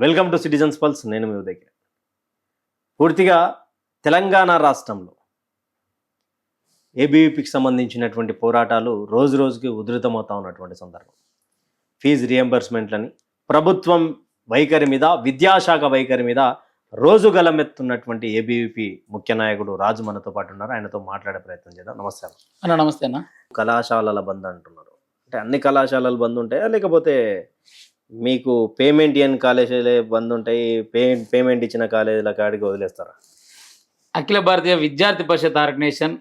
Welcome to citizens pulse. నేను మీ దగ్గర పూర్తిగా తెలంగాణ రాష్ట్రంలో ఏబీవీపీకి సంబంధించినటువంటి పోరాటాలు రోజు రోజుకి ఉధృతమవుతా ఉన్నటువంటి సందర్భం. ఫీజు రియంబర్స్మెంట్లని ప్రభుత్వం వైఖరి మీద, విద్యాశాఖ వైఖరి మీద రోజు గలమెత్తున్నటువంటి ఏబీవీపీ ముఖ్య నాయకుడు రాజు మనతో పాటు ఉన్నారు. ఆయనతో మాట్లాడే ప్రయత్నం చేద్దాం. నమస్తే అన్న. నమస్తే అన్న. కళాశాలల బంద్ అంటున్నారు, అంటే అన్ని కళాశాలలు బంద్ ఉంటాయా, లేకపోతే మీకు పేమెంట్ ఇవ్వని కాలేజీలే బంద్ ఉంటాయి, పేమెంట్ ఇచ్చిన కాలేజీల కాడికి వదిలేస్తారా? అఖిల భారతీయ విద్యార్థి పరిషత్ ఆర్గనైజేషన్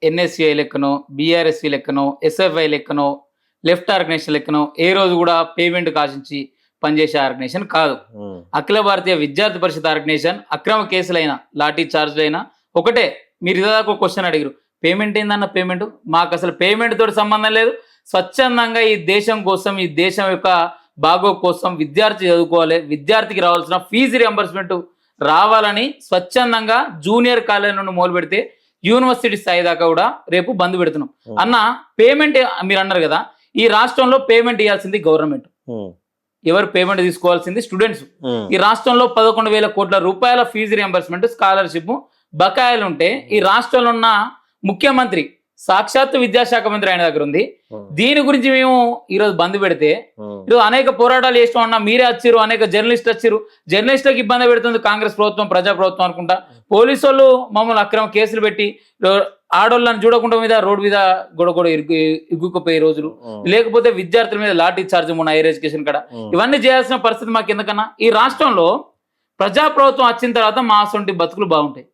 ఎన్ఎస్సిఐ లెక్కనో, బీఆర్ఎస్సీ లెక్కనో, ఎస్ఎఫ్ఐ లెక్కనో, లెఫ్ట్ ఆర్గనైజేషన్ లెక్కనో ఏ రోజు కూడా పేమెంట్ కాశించి పనిచేసే ఆర్గనైజేషన్ కాదు. అఖిల భారతీయ విద్యార్థి పరిషత్ ఆర్గనైజేషన్ అక్రమ కేసులైనా, లాఠీ చార్జ్లైనా ఒకటే. మీరు ఇదాకా క్వశ్చన్ అడిగారు, పేమెంట్ ఏందన్న? పేమెంట్ మాకు అసలు పేమెంట్ తోటి సంబంధం లేదు. స్వచ్ఛందంగా ఈ దేశం కోసం, ఈ దేశం యొక్క బాగో కోసం విద్యార్థి చదువుకోవాలి, విద్యార్థికి రావాల్సిన ఫీజు రియంబర్స్మెంట్ రావాలని స్వచ్ఛందంగా జూనియర్ కాలేజ్ నుండి మొదలు పెడితే యూనివర్సిటీ స్థాయి దాకా కూడా రేపు బంద్ పెడుతున్నాం. అన్న, పేమెంట్ మీరు అన్నారు కదా, ఈ రాష్ట్రంలో పేమెంట్ ఇవ్వాల్సింది గవర్నమెంట్. ఎవరు పేమెంట్ తీసుకోవాల్సింది? స్టూడెంట్స్. ఈ రాష్ట్రంలో 11,000 కోట్ల రూపాయల ఫీజు రియంబర్స్మెంట్, స్కాలర్షిప్ బకాయిలు ఉంటే ఈ రాష్ట్రంలో ఉన్న ముఖ్యమంత్రి, సాక్షాత్తు విద్యాశాఖ మంత్రి ఆయన దగ్గర ఉంది. దీని గురించి మేము ఈరోజు బంద్ పెడితే, ఈరోజు అనేక పోరాటాలు చేస్తాం అన్న. మీరే వచ్చారు, అనేక జర్నలిస్టులు వచ్చారు. జర్నలిస్టులకు ఇబ్బంది పెడుతుంది కాంగ్రెస్ ప్రభుత్వం, ప్రజా ప్రభుత్వం అనుకుంటా. పోలీసు వాళ్ళు మమ్మల్ని అక్రమ కేసులు పెట్టి ఆడోళ్ళని చూడకుండా మీద రోడ్డు మీద గొడగొడ ఇగ్గుకుపోయే రోజులు, లేకపోతే విద్యార్థుల మీద లాఠీ చార్జ్ ఉన్న హైయర్ ఎడ్యుకేషన్ కాడ. ఇవన్నీ చేయాల్సిన పరిస్థితి మాకు ఎందుకన్నా? ఈ రాష్ట్రంలో ప్రజా ప్రభుత్వం వచ్చిన తర్వాత మా సొంటి బతుకులు బాగుంటాయి.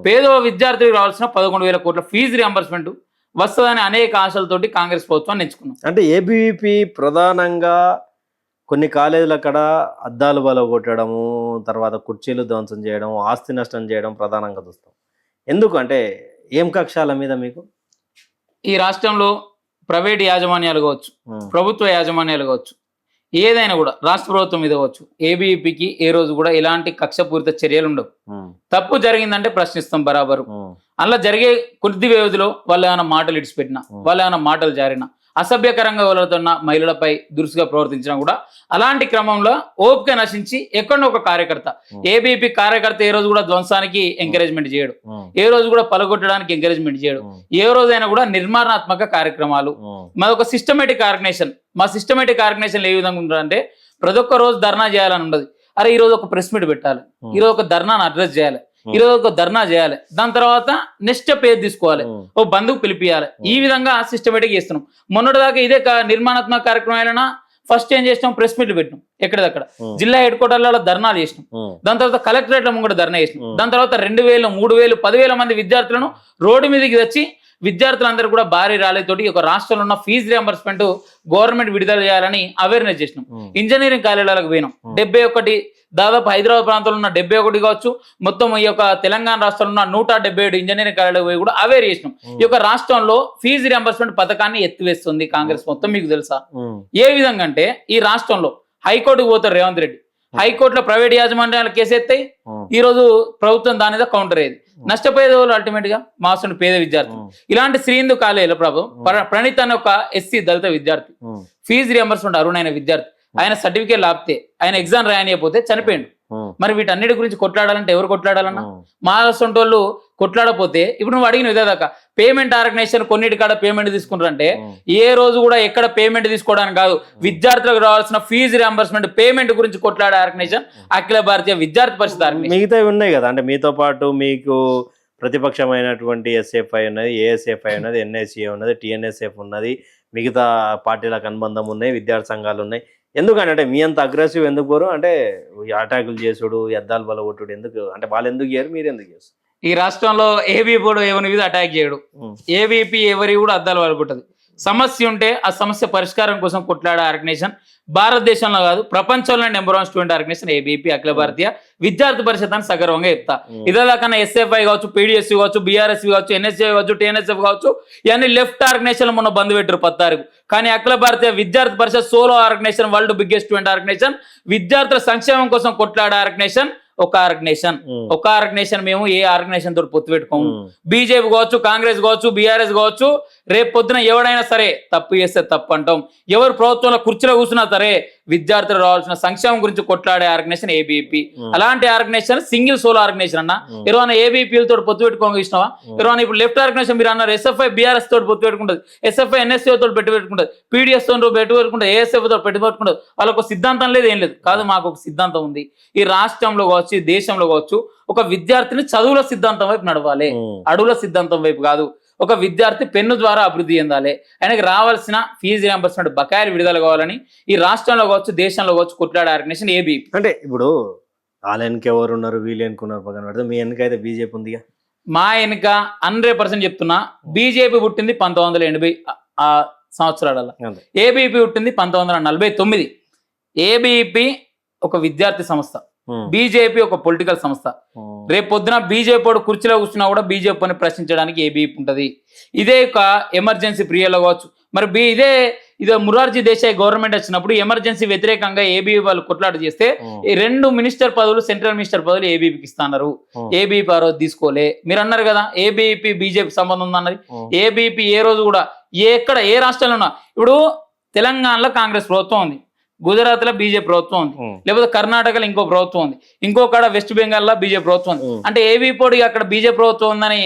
పేద విద్యార్థులకు రావాల్సిన 11,000 కోట్ల ఫీజు రియంబర్స్మెంట్ వస్తుందని అనేక ఆశలతోటి కాంగ్రెస్ ప్రభుత్వాన్ని ఎంచుకున్నాం. అంటే ఏబీవీపీ ప్రధానంగా కొన్ని కాలేజీల అక్కడ అద్దాలు బలగొట్టడము, తర్వాత కుర్చీలు ధ్వంసం చేయడం, ఆస్తి నష్టం చేయడం ప్రధానంగా చూస్తాం. ఎందుకు అంటే ఏం కక్షాల మీద మీకు? ఈ రాష్ట్రంలో ప్రైవేట్ యాజమాన్యాలు కావచ్చు, ప్రభుత్వ యాజమాన్యాలు కావచ్చు, ఏదైనా కూడా రాష్ట్ర ప్రభుత్వం మీద కావచ్చు, ఏబీవీపీకి ఏ రోజు కూడా ఎలాంటి కక్షపూరిత చర్యలు ఉండవు. తప్పు జరిగిందంటే ప్రశ్నిస్తాం బరాబరు. అలా జరిగే కొద్ది వ్యవధిలో వాళ్ళు ఏమైనా మాటలు ఇడిచిపెట్టినా, వాళ్ళు ఏమైనా మాటలు జారినా, అసభ్యకరంగా వెళ్తున్న మహిళలపై దురుసుగా ప్రవర్తించినా కూడా అలాంటి క్రమంలో ఓపిక నశించి ఎక్కడో ఒక కార్యకర్త, ఏబీపీ కార్యకర్త ఏ రోజు కూడా ధ్వంసానికి ఎంకరేజ్మెంట్ చేయడు, ఏ రోజు కూడా పలగొట్టడానికి ఎంకరేజ్మెంట్ చేయడు. ఏ రోజైనా కూడా నిర్మాణాత్మక కార్యక్రమాలు. మాది ఒక సిస్టమేటిక్ ఆర్గనైజేషన్. మా సిస్టమేటిక్ ఆర్గనైజేషన్ ఏ విధంగా ఉంటుందంటే, ప్రతి ఒక్క రోజు ధర్నా చేయాలని ఉండదు. అరే ఈ రోజు ఒక ప్రెస్ మీట్ పెట్టాలి, ఈరోజు ఒక ధర్నాను అడ్రస్ చేయాలి, ఈరోజు ఒక ధర్నా చేయాలి, దాని తర్వాత నెక్స్ట్ పేరు తీసుకోవాలి, ఓ బంధువు పిలిపియాలి. ఈ విధంగా సిస్టమేటిక్ చేస్తున్నాం. మొన్నటిదాకా ఇదే నిర్మాణాత్మక కార్యక్రమాలైనా ఫస్ట్ ఏం చేసినాం? ప్రెస్ మీట్లు పెట్టినాం. ఎక్కడిదక్కడ జిల్లా హెడ్ క్వార్టర్లలో ధర్నాలు చేసినాం. దాని తర్వాత కలెక్టరేట్ల ముందు ధర్నా చేసినాం. దాని తర్వాత 2,000, 3,000, 10,000 మంది విద్యార్థులను రోడ్డు మీదకి తెచ్చి విద్యార్థులందరూ కూడా భారీ ర్యాలీతోటి ఒక రాష్ట్రంలో ఉన్న ఫీజు రియంబర్స్మెంట్ గవర్నమెంట్ విడుదల చేయాలని అవేర్నెస్ చేసినాం. ఇంజనీరింగ్ కాలేజీలకు పోయినాం. 71, దాదాపు హైదరాబాద్ ప్రాంతంలో ఉన్న 71 కావచ్చు, మొత్తం ఈ యొక్క తెలంగాణ రాష్ట్రంలో ఉన్న 177 ఇంజనీరింగ్ కాలేజీలకు పోయి కూడా అవేర్ చేసినాం. ఈ యొక్క రాష్ట్రంలో ఫీజు రియంబర్స్మెంట్ పథకాన్ని ఎత్తివేస్తుంది కాంగ్రెస్ మొత్తం. మీకు తెలుసా ఏ విధంగా అంటే, ఈ రాష్ట్రంలో హైకోర్టుకు పోతారు రేవంత్ రెడ్డి, హైకోర్టులో ప్రైవేట్ యాజమాన్యాలు కేసు ఎత్తాయి. ఈ రోజు ప్రభుత్వం దాని మీద కౌంటర్ అయ్యేది. నష్టపోయేది వాళ్ళు అల్టిమేట్ గా మాసండి పేద విద్యార్థులు. ఇలాంటి శ్రీందు కాలేజీలో ప్రణీత్ అనే ఒక ఎస్సీ దళిత విద్యార్థి, ఫీజు రియంబర్స్మెంట్ అరుణైన విద్యార్థి, ఆయన సర్టిఫికేట్ లాపితే, ఆయన ఎగ్జామ్ రాయనియకపోతే చనిపోయిండు. మరి వీటన్నిటి గురించి కొట్లాడాలంటే ఎవరు కొట్లాడాలన్నా? మా సొంటోళ్ళు కొట్లాడపోతే, ఇప్పుడు నువ్వు అడిగిన ఇదేదాకా పేమెంట్ ఆర్గనైజేషన్ కొన్నిటి కాడ పేమెంట్ తీసుకుంటారంటే, ఏ రోజు కూడా ఎక్కడ పేమెంట్ తీసుకోవడానికి కాదు, విద్యార్థులకు రావాల్సిన ఫీజు రియంబర్స్మెంట్ పేమెంట్ గురించి కొట్లాడే ఆర్గనైజేషన్ అఖిల భారతీయ విద్యార్థి పరిషత్ ఆర్గనైజేషన్. మిగతా ఉన్నాయి కదా, అంటే మీతో పాటు మీకు ప్రతిపక్షమైనటువంటి ఎస్ఎఫ్ఐ ఉన్నది, ఏఎస్ఎఫ్ఐ ఉన్నది, ఎన్ఎస్ఏ ఉన్నది, టిఎన్ఎస్ఎఫ్ ఉన్నది, మిగతా పార్టీలకు అనుబంధం ఉన్నాయి, విద్యార్థి సంఘాలు ఉన్నాయి. ఎందుకంటే మీ అంత అగ్రెసివ్ ఎందుకు పోరు? అంటే అటాకులు చేసుడు, అద్దాలు బలగొట్టుడు ఎందుకు? అంటే వాళ్ళు ఎందుకు చేయరు, మీరు ఎందుకు చేస్తారు? ఈ రాష్ట్రంలో ఏబీపీ కూడా ఎవరి మీద అటాక్ చేయడు, ఏబీపీ ఎవరి కూడా అద్దాలు బలగొట్టదు. సమస్య ఉంటే ఆ సమస్య పరిష్కారం కోసం కొట్లాడే ఆర్గనైజేషన్ భారతదేశంలో కాదు, ప్రపంచంలో #1 స్టూడెంట్ ఆర్గనైజేషన్ ఏబీపీ అఖిల భారతీయ విద్యార్థి పరిషత్ అని సగర్వంగా చెప్తా. ఇదేదాకన్నా ఎస్ఎఫ్ఐ కావచ్చు, పీడిఎస్సీ కావచ్చు, బీఆర్ఎస్సీ కావచ్చు, ఎన్ఎస్ఏ కావచ్చు, టీఎన్ఎస్ఎఫ్ కావచ్చు, ఇవన్నీ లెఫ్ట్ ఆర్గనైజేషన్ మొన్న బంద్ పెట్టారు 10 తారీఖు. కానీ Akhil Bharatiya Vidyarthi Parishad solo organisation, world biggest student organisation, విద్యార్థుల సంక్షేమం కోసం కొట్లాడే ఆర్గనైజేషన్ ఒక ఆర్గనైజేషన్. మేము ఏ ఆర్గనైజేషన్ తోటి పొత్తు పెట్టుకోము. బీజేపీ కావచ్చు, కాంగ్రెస్ కావచ్చు, బీఆర్ఎస్ కావచ్చు, రేపు పొద్దున ఎవడైనా సరే తప్పు చేస్తే తప్పు అంటాం. ఎవరు ప్రభుత్వంలో కుర్చీలో కూర్చున్నా సరే విద్యార్థులు రావాల్సిన సంక్షేమం గురించి కొట్లాడే ఆర్గనైజేషన్ ఏబీపీ. అలాంటి ఆర్గనైజేషన్ సింగిల్ సోల్ ఆర్గనైజేషన్ అన్న. ఎవరైనా ఏబీపీలతో పొత్తు పెట్టుకోవడం ఇష్టమా? ఎవరైనా ఇప్పుడు లెఫ్ట్ ఆర్గనైజేషన్ మీరు అన్నారు ఎస్ఎఫ్ఐ బీఆర్ఎస్ తోటి పొత్తు పెట్టుకుంటుంది, ఎస్ఎఫ్ఐ ఎన్ఎస్సీ తోటి పెట్టుకుంటుంది, పీడిఎస్ తో పెట్టుకుంటుంది, ఏఎస్ఎఫ్ తోటి పెట్టుకుంటుంది. వాళ్ళకు సిద్ధాంతం లేదు, ఏం లేదు. కాదు, మాకు ఒక సిద్ధాంతం ఉంది. ఈ రాష్ట్రంలో కావచ్చు, ఈ దేశంలో కావచ్చు, ఒక విద్యార్థిని చదువుల సిద్ధాంతం వైపు నడవాలి, అడుగుల సిద్ధాంతం వైపు కాదు. ఒక విద్యార్థి పెన్ను ద్వారా అభివృద్ధి చెందాలి, ఆయనకి రావాల్సిన ఫీజు రియంబర్స్మెంట్ బకాయిలు విడుదల కావాలని ఈ రాష్ట్రంలో కావచ్చు, దేశంలో కావచ్చు కొట్లాడే ఆర్గనైజేషన్ ఏబీపీ. అంటే ఇప్పుడు వాళ్ళ వెనక ఎవరు ఉన్నారు, వీళ్ళు ఎన్నుకున్నారు పక్కన పెడితే మీ వెనక అయితే బీజేపీ ఉందిగా. మా వెనుక 100% చెప్తున్నా, బీజేపీ పుట్టింది 1980 సంవత్సరాలలో, ఏబీపీ పుట్టింది 1949. ఏబీపీ ఒక విద్యార్థి సంస్థ, బీజేపీ ఒక పొలిటికల్ సంస్థ. రేపు పొద్దున బీజేపీ వాడు కుర్చీలో కూర్చున్నా కూడా బీజేపీని ప్రశ్నించడానికి ఏబీపీ ఉంటుంది. ఇదే ఒక ఎమర్జెన్సీ పీరియడ్లో కావచ్చు, మరి ఇదే మొరార్జీ దేశాయ్ గవర్నమెంట్ వచ్చినప్పుడు ఎమర్జెన్సీ వ్యతిరేకంగా ఏబీపీ వాళ్ళు కొట్లాట చేస్తే ఈ 2 మినిస్టర్ పదవులు, సెంట్రల్ మినిస్టర్ పదవులు ఏబీపీకి ఇస్తున్నారు. ఏబీపీ ఆ రోజు తీసుకోలే. మీరు అన్నారు కదా ఏబీపీ బీజేపీ సంబంధం ఉందన్నది. ఏబీపీ ఏ రోజు కూడా ఏ రాష్ట్రంలో ఉన్నా, ఇప్పుడు తెలంగాణలో కాంగ్రెస్ ప్రభుత్వం ఉంది, గుజరాత్ లో బీజేపీ ప్రభుత్వం ఉంది, లేకపోతే కర్ణాటకలో ఇంకో ప్రభుత్వం ఉంది, ఇంకొకడ వెస్ట్ బెంగాల్ లో బీజేపీ ప్రభుత్వం ఉంది. అంటే ఏబీపీ అక్కడ బీజేపీ ప్రభుత్వం ఉందని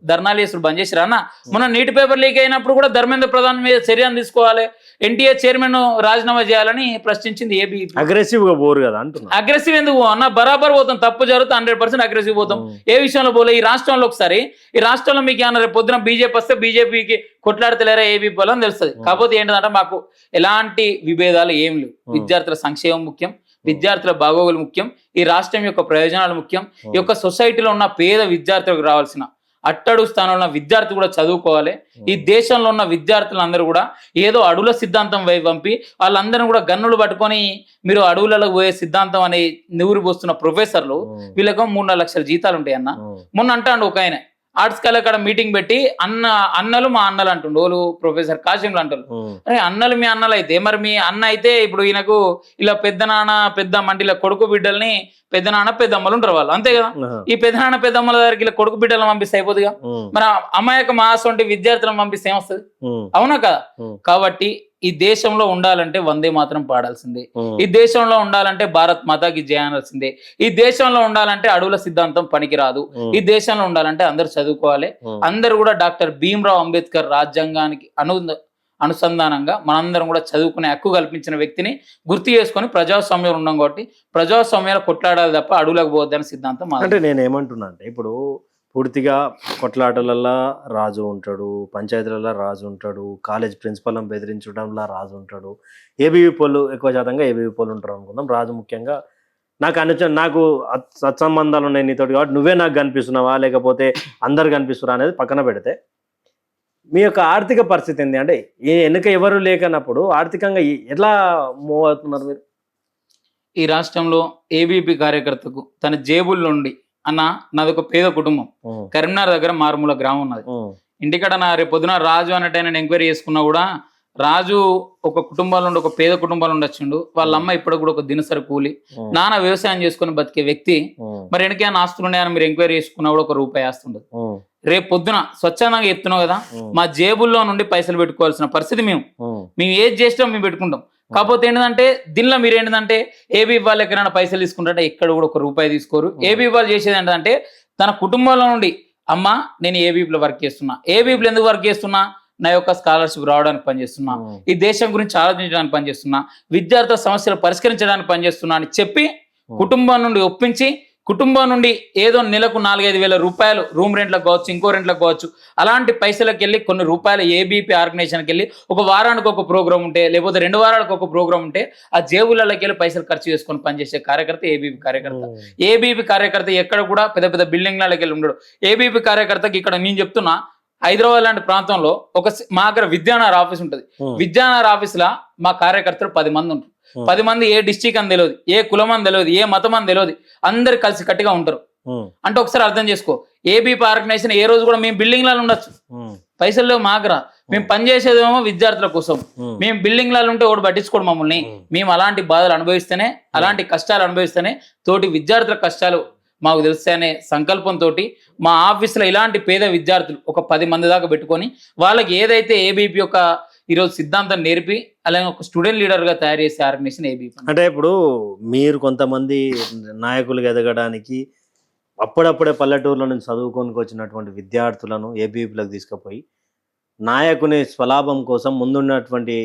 ధర్నాలు చేసుడు బంద్ చేసిరా అన్న? మొన్న నీటి పేపర్ లీక్ అయినప్పుడు కూడా ధర్మేంద్ర ప్రధాన్ మీద చర్యను తీసుకోవాలి, ఎన్టీఏ చైర్మన్ రాజీనామా చేయాలని ప్రశ్నించింది ఏబీపీ. అగ్రెసివ్ గా పోరు కదా అంటున్నా. అగ్రెసివ్ ఎందుకు అన్న? బరాబర్ పోతాం, తప్పు జరిగితే 100% అగ్రెసివ్ పోతాం. ఏ విషయంలో పోలే? ఈ రాష్ట్రంలో ఒకసారి, ఈ రాష్ట్రంలో మీకు ఏమన్నా రేపు పొద్దున బీజేపీ వస్తే బీజేపీకి కొట్లాడతలేరా ఏబీపీ వాళ్ళని తెలుస్తుంది. కాకపోతే ఏంటంటే మాకు ఎలాంటి విభేదాలు ఏం లేవు. విద్యార్థుల సంక్షేమం ముఖ్యం, విద్యార్థుల బాగోగులు ముఖ్యం, ఈ రాష్ట్రం యొక్క ప్రయోజనాలు ముఖ్యం. ఈ యొక్క సొసైటీలో ఉన్న పేద విద్యార్థులకు రావాల్సిన అట్టడుగు స్థానంలో ఉన్న విద్యార్థి కూడా చదువుకోవాలి. ఈ దేశంలో ఉన్న విద్యార్థులందరూ కూడా ఏదో అడవుల సిద్ధాంతం వైపు పంపి వాళ్ళందరినీ కూడా గన్నులు పట్టుకొని మీరు అడవులలో పోయే సిద్ధాంతం అని నివురు పోస్తున్న ప్రొఫెసర్లు, వీళ్ళకు 3-4 లక్షల జీతాలు ఉంటాయన్న. మొన్న అంటాడు ఒక ఆయన ఆర్ట్స్ కాలేజ్ అక్కడ మీటింగ్ పెట్టి, అన్నలు మా అన్నలు అంటుండు, ఓలు ప్రొఫెసర్ కాశీంలు అంటారు. అరే అన్నలు మీ అన్నలు అయితే మరి మీ అన్న అయితే ఇప్పుడు ఈయనకు ఇలా పెద్ద నాన్న పెద్దమ్మ అంటే ఇలా కొడుకు బిడ్డల్ని పెద్ద నాన్న పెద్దమ్మలు ఉంటారు వాళ్ళు, అంతే కదా. ఈ పెద్ద నాన్న పెద్దమ్మల దగ్గరికి ఇలా కొడుకు బిడ్డలను పంపిస్తే అయిపోతుందిగా. మరి అమాయక మాసంటి విద్యార్థులను పంపిస్తే ఏమొస్తుంది? అవునా కదా? కాబట్టి ఈ దేశంలో ఉండాలంటే వందే మాత్రం పాడాల్సిందే, ఈ దేశంలో ఉండాలంటే భారత్ మాతాకి జయ అనాల్సిందే, ఈ దేశంలో ఉండాలంటే అడవుల సిద్ధాంతం పనికిరాదు, ఈ దేశంలో ఉండాలంటే అందరు చదువుకోవాలి. అందరు కూడా డాక్టర్ భీమ్రావ్ అంబేద్కర్ రాజ్యాంగానికి అనుసంధానంగా మనందరం కూడా చదువుకునే హక్కు కల్పించిన వ్యక్తిని గుర్తు చేసుకొని ప్రజాస్వామ్యం ఉన్నాం కాబట్టి ప్రజాస్వామ్యాలు కొట్లాడాలి తప్ప అడవులకు పోవద్దని సిద్ధాంతం. అంటే నేను ఏమంటున్నా అంటే ఇప్పుడు పూర్తిగా కొట్లాటలల్లో రాజు ఉంటాడు, పంచాయతీలలో రాజు ఉంటాడు, కాలేజ్ ప్రిన్సిపల్ని బెదిరించడంలో రాజు ఉంటాడు, ఏబీవీ పోలు ఎక్కువ శాతంగా ఏబీవీ పోలు ఉంటారు అనుకుందాం. రాజు ముఖ్యంగా నాకు సత్సంబంధాలు ఉన్నాయి నీతోటి కాబట్టి నువ్వే నాకు కనిపిస్తున్నావా లేకపోతే అందరు కనిపిస్తున్నా అనేది పక్కన పెడితే మీ యొక్క ఆర్థిక పరిస్థితి ఏంటి? అంటే వెనుక ఎవరు లేకనప్పుడు ఆర్థికంగా ఎలా మూవ్ అవుతున్నారు మీరు? ఈ రాష్ట్రంలో ఏబీపీ కార్యకర్తకు తన జేబుల నుండి అన్న, నాది ఒక పేద కుటుంబం, కరీంనగర్ దగ్గర మారుమూల గ్రామం ఉన్నది. ఇంటికాడ నా రేపు పొద్దున రాజు అన్నట్టు నేను ఎంక్వైరీ చేసుకున్నా కూడా రాజు ఒక కుటుంబాల నుండి, ఒక పేద కుటుంబాల నుండి వచ్చిండు. వాళ్ళ అమ్మ ఇప్పుడు కూడా ఒక దినసరి కూలి, నాన్న వ్యవసాయం చేసుకుని బతికే వ్యక్తి. మరి వెనకైనా ఆస్తులు ఉన్నాయని మీరు ఎంక్వైరీ చేసుకున్నా కూడా ₹1 ఆస్తుండదు. రేపు పొద్దున స్వచ్ఛందంగా చెప్తున్నావు కదా, మా జేబుల్లో నుండి పైసలు పెట్టుకోవాల్సిన పరిస్థితి మేము ఏది చేసినా మేము పెట్టుకుంటాం. కాకపోతే ఏంటంటే దీనిలో మీరు ఏంటంటే ఏబీ వాళ్ళు ఎక్కడైనా పైసలు తీసుకుంటారంటే ఎక్కడ కూడా ₹1 తీసుకోరు. ఏబీ వాళ్ళు చేసేది ఏంటంటే తన కుటుంబంలో నుండి, అమ్మ నేను ఏబీపీలో వర్క్ చేస్తున్నా, ఏబీపీలో ఎందుకు వర్క్ చేస్తున్నా, నా యొక్క స్కాలర్షిప్ రావడానికి పనిచేస్తున్నా, ఈ దేశం గురించి ఆలోచించడానికి పనిచేస్తున్నా, విద్యార్థుల సమస్యలు పరిష్కరించడానికి పనిచేస్తున్నా అని చెప్పి కుటుంబం నుండి ఒప్పించి, కుటుంబం నుండి ఏదో నెలకు 4-5 వేల రూపాయలు రూమ్ రెంట్లకు కావచ్చు, ఇంకో రెంట్లకు కావచ్చు, అలాంటి పైసలకు వెళ్ళి కొన్ని రూపాయలు ఏబీపీ ఆర్గనైజేషన్కి వెళ్ళి ఒక వారానికి ఒక ప్రోగ్రామ్ ఉంటే లేకపోతే 2 వారాలకు ఒక ప్రోగ్రామ్ ఉంటే ఆ జేబులలోకి వెళ్ళి పైసలు ఖర్చు చేసుకొని పనిచేసే కార్యకర్త ఏబీపీ కార్యకర్త. ఏబీపీ కార్యకర్త ఎక్కడ కూడా పెద్ద పెద్ద బిల్డింగ్లకి వెళ్ళి ఉండడు. ఏబీపీ కార్యకర్తకి ఇక్కడ నేను చెప్తున్నా, హైదరాబాద్ లాంటి ప్రాంతంలో మా దగ్గర విద్యానగర్ ఆఫీస్ ఉంటుంది. విద్యానగర్ ఆఫీస్ లా మా కార్యకర్తలు 10 మంది ఉంటారు. 10 మంది ఏ డిస్టిక్ అని తెలియదు, ఏ కులం అని తెలియదు, ఏ మతం అని తెలియదు, అందరు కలిసి కట్టిగా ఉంటారు. అంటే ఒకసారి అర్థం చేసుకో, ఏబీపీ ఆర్గనైజేషన్ ఏ రోజు కూడా మేము బిల్డింగ్లలో ఉండొచ్చు, పైసలు మాకురా, మేము పనిచేసేదేమో విద్యార్థుల కోసం. మేము బిల్డింగ్లలో ఉంటే ఒకటి పట్టించుకోడు మమ్మల్ని. మేము అలాంటి బాధలు అనుభవిస్తేనే, అలాంటి కష్టాలు అనుభవిస్తేనే తోటి విద్యార్థుల కష్టాలు మాకు తెలుస్తాయి అనే సంకల్పంతో మా ఆఫీసులో ఇలాంటి పేద విద్యార్థులు ఒక 10 మంది దాకా పెట్టుకొని వాళ్ళకి ఏదైతే ఏబీపీ యొక్క ఈరోజు సిద్ధాంతం నేర్పి అలాగే ఒక స్టూడెంట్ లీడర్గా తయారు చేసే ఆర్గనైజేషన్ ఏబీపీ. అంటే ఇప్పుడు మీరు కొంతమంది నాయకులు ఎదగడానికి అప్పుడప్పుడే పల్లెటూరులో నుంచి చదువుకొని వచ్చినటువంటి విద్యార్థులను ఏబీపీలకు తీసుకుపోయి నాయకుని స్వలాభం కోసం ముందున్నటువంటి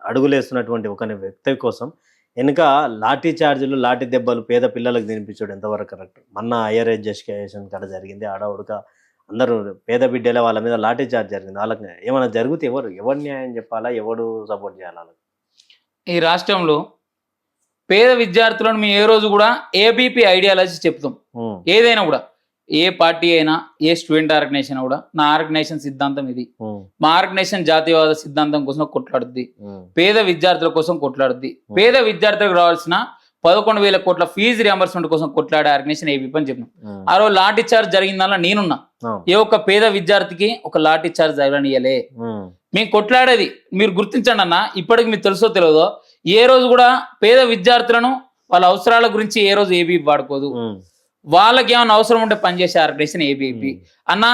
అడుగులేస్తున్నటువంటి ఒక వ్యక్తి కోసం వెనుక లాఠీ చార్జీలు లాఠీ దెబ్బలు పేద పిల్లలకు తినిపించడం ఎంతవరకు కరెక్ట్? మొన్న హైయర్ ఎడ్యుకేషన్ కాడ జరిగింది, ఆడవుడుక అందరూ పేద బిడ్డలే వాళ్ళ మీద లాఠీ చార్జ్ జరిగింది. వాళ్ళకి ఏమైనా జరిగితే ఎవరు న్యాయం చెప్పాలా, ఎవడు సపోర్ట్ చేయాలా? ఈ రాష్ట్రంలో పేద విద్యార్థులను మేము ఏ రోజు కూడా ఏబీపీ ఐడియాలజీ చెప్తాం. ఏదైనా కూడా ఏ పార్టీ అయినా ఏ స్టూడెంట్ ఆర్గనైజేషన్ కూడా నా ఆర్గనైజేషన్ సిద్ధాంతం ఇది, మా ఆర్గనైజేషన్ జాతీయవాద సిద్ధాంతం కోసం కొట్లాడుద్ది, పేద విద్యార్థుల కోసం కొట్లాడుద్ది, పేద విద్యార్థులకు రావాల్సిన 11,000 కోట్ల ఫీజు రియంబర్స్మెంట్ కోసం కొట్లాడే ఆర్గనైజేషన్ ఏబీపీ అని చెప్పినాం. ఆ రోజు లాఠీ చార్జ్ జరిగిందల్లా నేనున్నా. ఏ ఒక్క పేద విద్యార్థికి ఒక లాఠీ చార్జ్ జరగనియలే. మేము కొట్లాడేది మీరు గుర్తించండి అన్న. ఇప్పటికి మీకు తెలుసో తెలియదో ఏ రోజు కూడా పేద విద్యార్థులను వాళ్ళ అవసరాల గురించి ఏ రోజు ఏబీపీ వాడుకోదు. వాళ్ళకి ఏమైనా అవసరం ఉంటే పనిచేసే ఆర్గనైజేషన్ ఏబీపీ. అన్న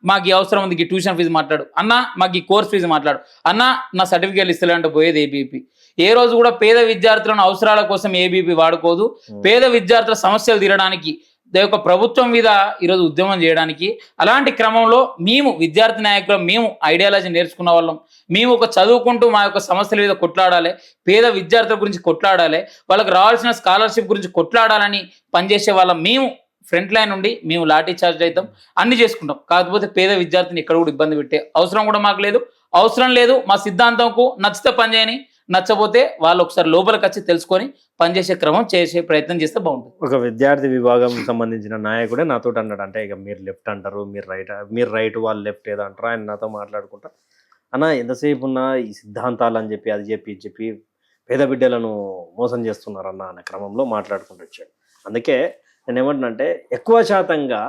మాకు ఈ అవసరం ఉంది, ఈ ట్యూషన్ ఫీజు మాట్లాడు, అన్న మాకు ఈ కోర్స్ ఫీజు మాట్లాడు, అన్న నా సర్టిఫికేట్ ఇస్తలేంటే పోయేది ఏబీపీ. ఏ రోజు కూడా పేద విద్యార్థులను అవసరాల కోసం ఏబీపీ వాడుకోదు. పేద విద్యార్థుల సమస్యలు తీరడానికి యొక్క ప్రభుత్వం మీద ఈరోజు ఉద్యమం చేయడానికి అలాంటి క్రమంలో మేము విద్యార్థి నాయకులు మేము ఐడియాలజీ నేర్చుకున్న వాళ్ళం. మేము ఒక చదువుకుంటూ మా యొక్క సమస్యల మీద కొట్లాడాలి, పేద విద్యార్థుల గురించి కొట్లాడాలి, వాళ్ళకి రావాల్సిన స్కాలర్షిప్ గురించి కొట్లాడాలని పనిచేసే వాళ్ళం. మేము ఫ్రంట్ లైన్ నుండి మేము లాఠీ చార్జ్ అవుతాం, అన్ని చేసుకుంటాం. కాకపోతే పేద విద్యార్థిని ఎక్కడ కూడా ఇబ్బంది పెట్టే అవసరం కూడా మాకు లేదు, అవసరం లేదు. మా సిద్ధాంతంకు నచ్చితే పనిచేయని, నచ్చపోతే వాళ్ళు ఒకసారి లోపలికి వచ్చి తెలుసుకొని పనిచేసే క్రమం చేసే ప్రయత్నం చేస్తే బాగుంటుంది. ఒక విద్యార్థి విభాగం సంబంధించిన నాయకుడే నాతో అన్నాడు, అంటే ఇక మీరు లెఫ్ట్ అంటారు, మీరు రైట్ వాళ్ళు లెఫ్ట్ ఏదో అంటారు. ఆయన నాతో మాట్లాడుకుంటా అన్న ఎంతసేపు ఉన్నా ఈ సిద్ధాంతాలు అని చెప్పి అది చెప్పి ఇది చెప్పి పేద బిడ్డలను మోసం చేస్తున్నారు అన్న క్రమంలో మాట్లాడుకుంటూ వచ్చాడు. అందుకే నేను ఏమంటున్నా అంటే ఎక్కువ శాతంగా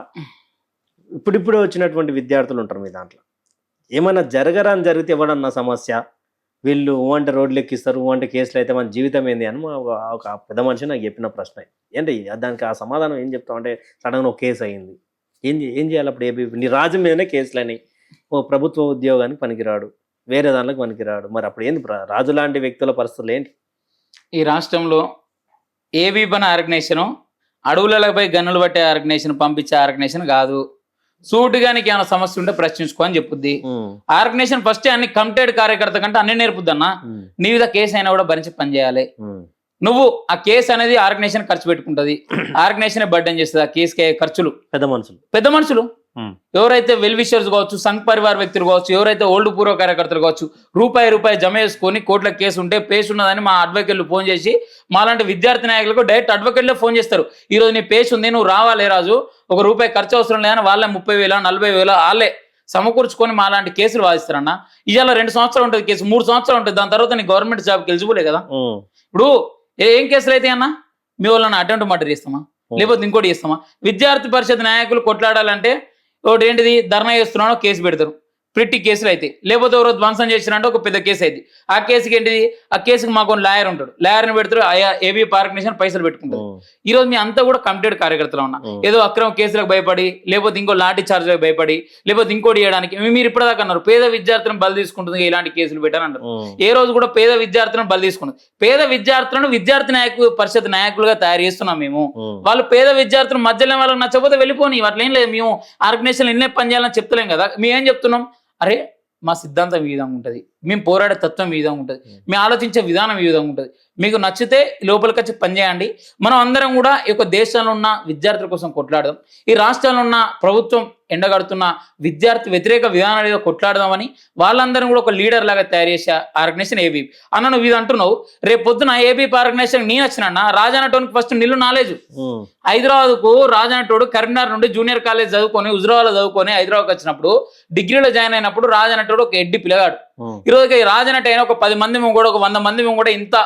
ఇప్పుడిప్పుడే వచ్చినటువంటి విద్యార్థులు ఉంటారు మీ దాంట్లో. ఏమైనా జరగరాని జరిగితే ఎవడన్నా సమస్య వీళ్ళు అంటే రోడ్లు ఎక్కిస్తారు, అంటే కేసులు అయితే మన జీవితం ఏంది అని ఒక పెద్ద మనిషి నాకు చెప్పిన ప్రశ్న ఏంటి, దానికి ఆ సమాధానం ఏం చెప్తాం అంటే సడన్గా ఒక కేసు అయ్యింది, ఏం చేయాలి అప్పుడు? నీ రాజు మీదనే కేసులు అని, ఓ ప్రభుత్వ ఉద్యోగానికి పనికిరాడు, వేరే దాంట్లోకి పనికిరాడు, మరి అప్పుడు ఏంది రాజు లాంటి వ్యక్తుల పరిస్థితులు ఏంటి? ఈ రాష్ట్రంలో ఏబీపీ ఆర్గనైజేషన్ అడవులపై గన్నులు పట్టే ఆర్గనైజేషన్ పంపించే ఆర్గనైజేషన్ కాదు. సూటిగానికి ఏమైనా సమస్య ఉంటే ప్రశ్నించుకో అని చెప్పుద్ది ఆర్గనైజేషన్. ఫస్ట్ అన్ని కమిటెడ్ కార్యకర్త కంటే అన్ని నేర్పుద్ది అన్న. నీ మీద కేసు అయినా కూడా భరించి పనిచేయాలి. నువ్వు ఆ కేసు అనేది ఆర్గనైజేషన్ ఖర్చు పెట్టుకుంటది, ఆర్గనైజేషన్ బర్డెన్ చేస్తుంది. ఆ కేసుకి ఖర్చులు పెద్ద మనుషులు ఎవరైతే వెల్ విషర్స్ కావచ్చు, సంఘ్ పరివార్ వ్యక్తులు కావచ్చు, ఎవరైతే ఓల్డ్ పూర్వ కార్యకర్తలు కావచ్చు, రూపాయి జమ చేసుకొని కోర్టుల కేసు ఉంటే పేసు ఉన్నదని మా అడ్వకేట్లు ఫోన్ చేసి మాలాంటి విద్యార్థి నాయకులకు డైరెక్ట్ అడ్వకేట్లే ఫోన్ చేస్తారు. ఈ రోజు నీ పేసు ఉంది, నువ్వు రావాలే రాజు, ₹1 ఖర్చు అవసరం లేదని వాళ్ళే 30,000 40,000 వాళ్ళే సమకూర్చుకొని మాలాంటి కేసులు వాదిస్తారన్న. ఇవాళ 2 సంవత్సరాలు ఉంటుంది కేసు, 3 సంవత్సరాలు ఉంటుంది, దాని తర్వాత నీ గవర్నమెంట్ జాబ్కి ఎలిజిబులే కదా. ఇప్పుడు ఏం కేసులు అయితే అన్న మీ వాళ్ళని అటెంప్ట్ మర్డర్ చేస్తామా, లేకపోతే ఇంకోటి చేస్తామా? విద్యార్థి పరిషత్ నాయకులు కొట్లాడాలంటే ఒకటి ఏంటిది, ధర్నా చేస్తున్నాడో కేసు పెడతారు, ప్రిట్టి కేసులు అయితే, లేకపోతే ఎవరో ధ్వంసం చేసినంటే ఒక పెద్ద కేసు అయితే, ఆ కేసుకి ఏంటిది, ఆ కేసుకి మాకు లాయర్ ఉంటాడు, లాయర్ని పెడతారు, ఏబీపీ ఆర్గనైజేషన్ పైసలు పెట్టుకుంటారు. ఈ రోజు మీ అంతా కూడా కమిటెడ్ కార్యకర్తలు ఉన్నా, ఏదో అక్రమ కేసులకు భయపడి, లేకపోతే ఇంకో లాఠీ చార్జ్లకు భయపడి, లేకపోతే ఇంకోటి చేయడానికి మీరు ఇప్పటిదాకా అన్నారు పేద విద్యార్థులను బలి తీసుకుంటుంది ఇలాంటి కేసులు పెట్టారంటారు. ఏ రోజు కూడా పేద విద్యార్థులను బలి తీసుకున్నది, పేద విద్యార్థులను విద్యార్థి పరిషత్ నాయకులుగా తయారు చేస్తున్నాం మేము. వాళ్ళు పేద విద్యార్థులు మధ్యలో వాళ్ళకి నచ్చకపోతే వెళ్ళిపోని, అట్లేం లేదు. మేము ఆర్గనైజేషన్ ఇన్నే పని చేయాలని చెప్తలేం కదా. మేమేం చెప్తున్నాం, అరే మా సిద్ధాంతం ఈ విధంగా ఉంటుంది, మేము పోరాడే తత్వం ఈ విధంగా ఉంటుంది, మేము ఆలోచించే విధానం ఈ విధంగా ఉంటుంది, మీకు నచ్చితే లోపలికి వచ్చి పనిచేయండి. మనం అందరం కూడా ఈ యొక్క దేశంలో ఉన్న విద్యార్థుల కోసం కొట్లాడదాం, ఈ రాష్ట్రంలో ఉన్న ప్రభుత్వం ఎండగడుతున్న విద్యార్థి వ్యతిరేక విధానాల మీద కొట్లాడదామని వాళ్ళందరం కూడా ఒక లీడర్ లాగా తయారు చేసే ఆర్గనైజేషన్ ఏబీపీ. అన్న నువ్వు ఇది అంటున్నావు, రేపు పొద్దున ఏబీపీ ఆర్గనైజేషన్ నేను వచ్చినా రాజానటోనికి ఫస్ట్ నిల్లు నాలెడ్జ్. హైదరాబాద్కు రాజానటోడు కరీంనగర్ నుండి జూనియర్ కాలేజ్ చదువుకొని హుజరాబాద్లో చదువుకొని హైదరాబాద్కి వచ్చినప్పుడు డిగ్రీలో జాయిన్ అయినప్పుడు రాజానటోడు ఒక ఎడ్డి పిల్లగాడు. ఈరోజు రాజానట్ అయినా ఒక 10 మంది మేము కూడా, ఒక 100 మంది మేము కూడా ఇంత